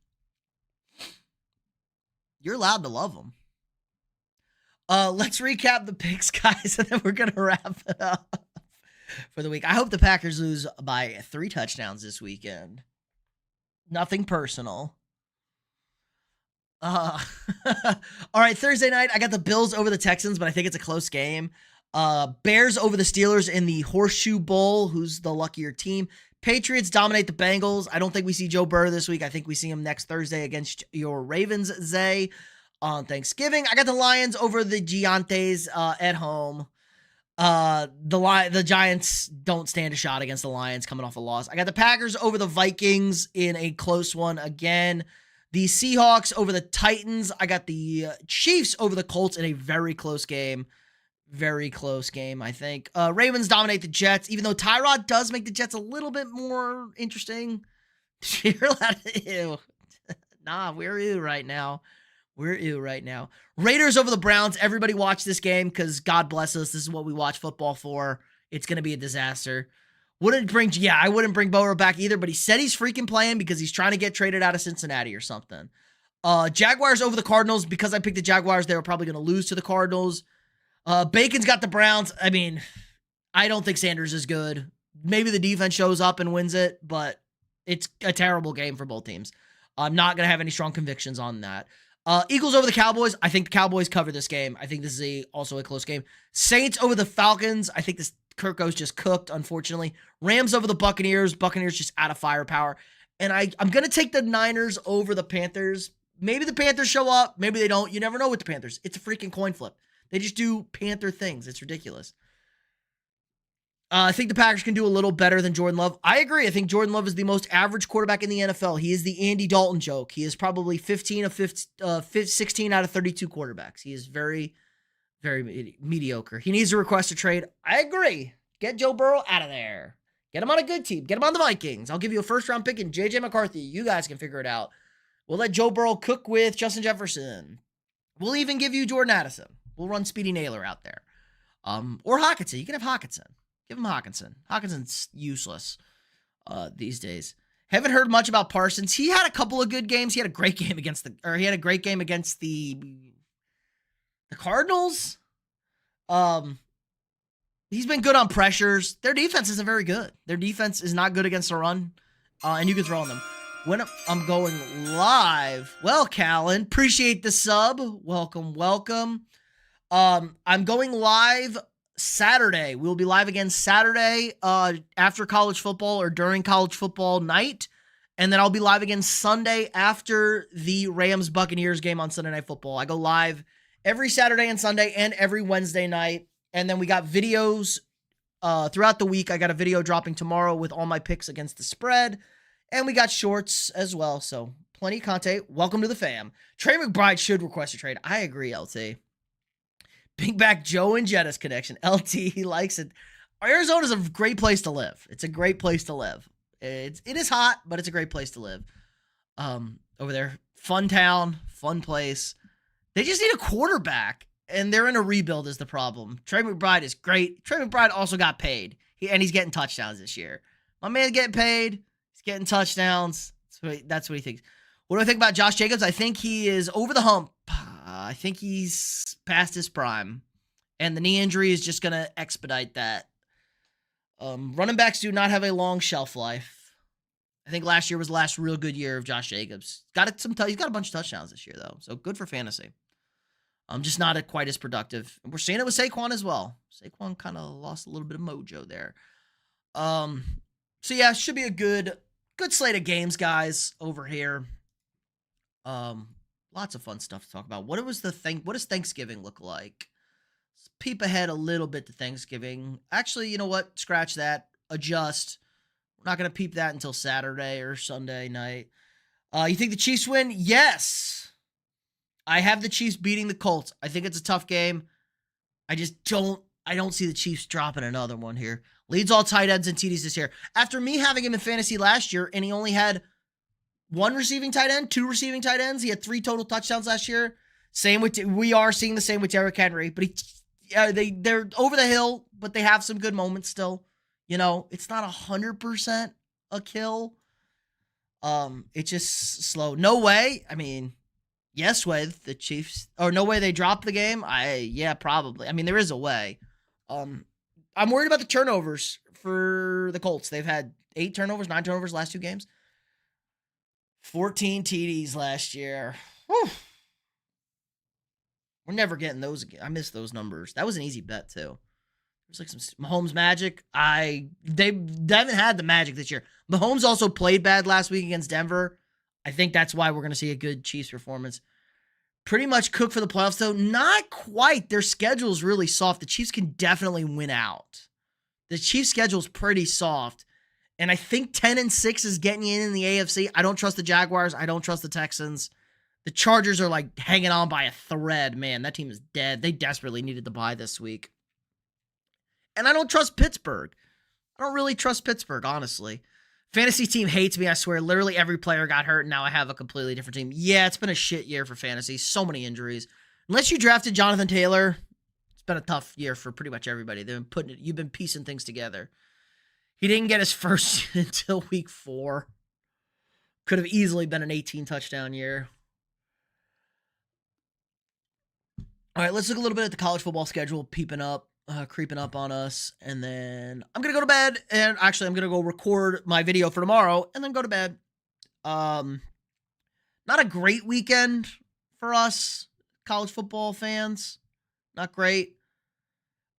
You're allowed to love them. Let's recap the picks, guys, and then we're going to wrap it up for the week. I hope the Packers lose by 3 touchdowns this weekend. Nothing personal. All right, Thursday night, I got the Bills over the Texans, but I think it's a close game. Bears over the Steelers in the Horseshoe Bowl. Who's the luckier team? Patriots dominate the Bengals. I don't think we see Joe Burrow this week. I think we see him next Thursday against your Ravens, Zay, on Thanksgiving. I got the Lions over the Giants at home. The Giants don't stand a shot against the Lions coming off a loss. I got the Packers over the Vikings in a close one again. The Seahawks over the Titans. I got the Chiefs over the Colts in a very close game. Very close game, I think. Ravens dominate the Jets, even though Tyrod does make the Jets a little bit more interesting. You're allowed to, ew. Nah, we're ew right now. We're ew right now. Raiders over the Browns. Everybody watch this game because God bless us. This is what we watch football for. It's going to be a disaster. I wouldn't bring Burrow back either, but he said he's freaking playing because he's trying to get traded out of Cincinnati or something. Jaguars over the Cardinals. Because I picked the Jaguars, they were probably going to lose to the Cardinals. Bacon's got the Browns. I mean, I don't think Sanders is good. Maybe the defense shows up and wins it, but it's a terrible game for both teams. I'm not going to have any strong convictions on that. Eagles over the Cowboys. I think the Cowboys cover this game. I think this is also a close game. Saints over the Falcons. I think this Kirko's just cooked, unfortunately. Rams over the Buccaneers. Buccaneers just out of firepower. And I'm going to take the Niners over the Panthers. Maybe the Panthers show up. Maybe they don't. You never know with the Panthers. It's a freaking coin flip. They just do Panther things. It's ridiculous. I think the Packers can do a little better than Jordan Love. I agree. I think Jordan Love is the most average quarterback in the NFL. He is the Andy Dalton joke. He is probably 16 out of 32 quarterbacks. He is very, very mediocre. He needs to request a trade. I agree. Get Joe Burrow out of there. Get him on a good team. Get him on the Vikings. I'll give you a first-round pick in J.J. McCarthy. You guys can figure it out. We'll let Joe Burrow cook with Justin Jefferson. We'll even give you Jordan Addison. We'll run Speedy Naylor out there. Or Hawkinson. You can have Hawkinson. Give him Hawkinson. Hawkinson's useless these days. Haven't heard much about Parsons. He had a couple of good games. He had a great game against the Cardinals. He's been good on pressures. Their defense isn't very good. Their defense is not good against the run. And you can throw on them. When I'm going live. Well, Callan, appreciate the sub. Welcome. I'm going live Saturday. We'll be live again Saturday after college football or during college football night. And then I'll be live again Sunday after the Rams-Buccaneers game on Sunday Night Football. I go live every Saturday and Sunday and every Wednesday night. And then we got videos throughout the week. I got a video dropping tomorrow with all my picks against the spread. And we got shorts as well. So plenty of content. Welcome to the fam. Trey McBride should request a trade. I agree, LT. Bring back Joe and Jettis connection. LT, he likes it. Arizona's a great place to live. It's a great place to live. It is hot, but it's a great place to live. Over there. Fun town, fun place. They just need a quarterback, and they're in a rebuild is the problem. Trey McBride is great. Trey McBride also got paid, and he's getting touchdowns this year. My man's getting paid. He's getting touchdowns. That's what he thinks. What do I think about Josh Jacobs? I think he is over the hump. I think he's past his prime, and the knee injury is just going to expedite that. Running backs do not have a long shelf life. I think last year was the last real good year of Josh Jacobs. He's got a bunch of touchdowns this year, though, so good for fantasy. Just not quite as productive. We're seeing it with Saquon as well. Saquon kind of lost a little bit of mojo there. So yeah, should be a good slate of games, guys, over here. Lots of fun stuff to talk about. What does Thanksgiving look like? Let's peep ahead a little bit to Thanksgiving. Actually, you know what? Scratch that. Adjust. We're not going to peep that until Saturday or Sunday night. You think the Chiefs win? Yes. I have the Chiefs beating the Colts. I think it's a tough game. I don't see the Chiefs dropping another one here. Leads all tight ends and TDs this year. After me having him in fantasy last year, and he only had one receiving tight end, two receiving tight ends. He had 3 total touchdowns last year. We are seeing the same with Derrick Henry, but Yeah, they're over the hill, but they have some good moments still. You know, it's not 100% a kill. It's just slow. No way. I mean, yes, with the Chiefs, or no way they drop the game. Yeah, probably. I mean, there is a way. I'm worried about the turnovers for the Colts. They've had 8 turnovers, 9 turnovers last 2 games. 14 TDs last year. Whew. We're never getting those again. I miss those numbers. That was an easy bet too. There's like some Mahomes magic. They haven't had the magic this year. Mahomes also played bad last week against Denver. I think that's why we're going to see a good Chiefs performance. Pretty much cooked for the playoffs, though. Not quite. Their schedule is really soft. The Chiefs can definitely win out. The Chiefs' schedule is pretty soft. And I think 10-6 is getting you in the AFC. I don't trust the Jaguars. I don't trust the Texans. The Chargers are like hanging on by a thread. Man, that team is dead. They desperately needed to bye this week. And I don't trust Pittsburgh. I don't really trust Pittsburgh, honestly. Fantasy team hates me, I swear. Literally every player got hurt, and now I have a completely different team. Yeah, it's been a shit year for fantasy. So many injuries. Unless you drafted Jonathan Taylor, it's been a tough year for pretty much everybody. You've been piecing things together. He didn't get his first until week 4. Could have easily been an 18-touchdown year. All right, let's look a little bit at the college football schedule creeping up on us. And then I'm going to go to bed. And actually, I'm going to go record my video for tomorrow and then go to bed. Not a great weekend for us college football fans. Not great.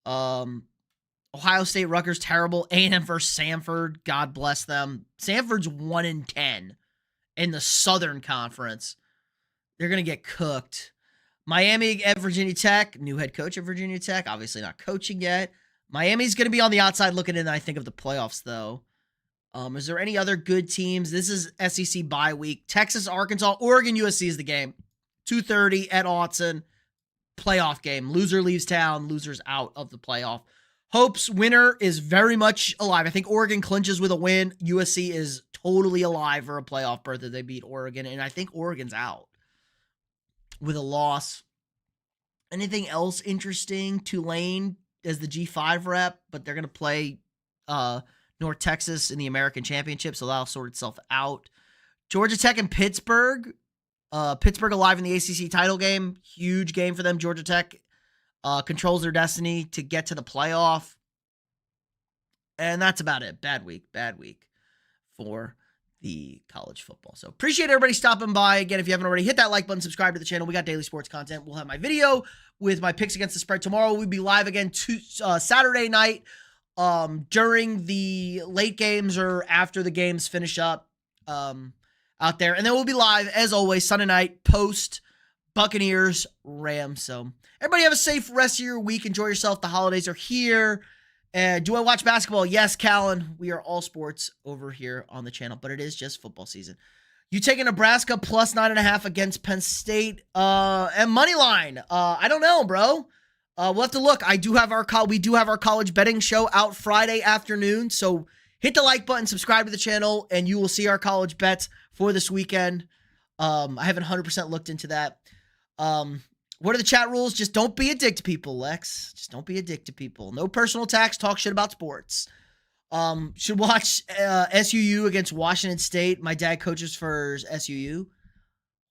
Ohio State, Rutgers, terrible. A&M versus Samford. God bless them. Samford's 1-10 in the Southern Conference. They're going to get cooked. Miami at Virginia Tech. New head coach at Virginia Tech. Obviously not coaching yet. Miami's going to be on the outside looking in, I think, of the playoffs, though. Is there any other good teams? This is SEC bye week. Texas, Arkansas, Oregon, USC is the game. 2:30 at Autzen. Playoff game. Loser leaves town. Loser's out of the playoff. Hope's winner is very much alive. I think Oregon clinches with a win. USC is totally alive for a playoff berth if they beat Oregon, and I think Oregon's out with a loss. Anything else interesting? Tulane as the G5 rep, but they're going to play North Texas in the American Championship, so that'll sort itself out. Georgia Tech and Pittsburgh. Pittsburgh alive in the ACC title game. Huge game for them. Georgia Tech controls their destiny to get to the playoff. And that's about it. Bad week for the college football. So appreciate everybody stopping by. Again, if you haven't already, hit that like button, subscribe to the channel. We got daily sports content. We'll have my video with my picks against the spread tomorrow. We'll be live again Saturday night during the late games or after the games finish up out there. And then we'll be live, as always, Sunday night, post Buccaneers, Rams. So everybody have a safe rest of your week. Enjoy yourself. The holidays are here. Do I watch basketball? Yes, Callan. We are all sports over here on the channel, but it is just football season. You taking Nebraska plus 9.5 against Penn State and money line? I don't know, bro. We'll have to look. We do have our college betting show out Friday afternoon, so hit the like button, subscribe to the channel, and you will see our college bets for this weekend. I haven't 100% looked into that. What are the chat rules? Just don't be a dick to people, Lex. Just don't be a dick to people. No personal attacks. Talk shit about sports. Should watch SUU against Washington State. My dad coaches for SUU.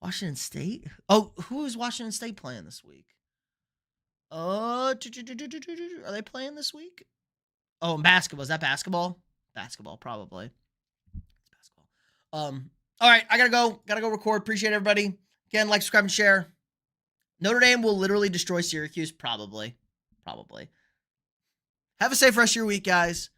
Washington State? Oh, who is Washington State playing this week? Are they playing this week? Oh, basketball. Is that basketball? Basketball, probably. It's basketball. All right, I gotta go. Gotta go record. Appreciate everybody. Again, like, subscribe, and share. Notre Dame will literally destroy Syracuse, probably. Have a safe rest of your week, guys.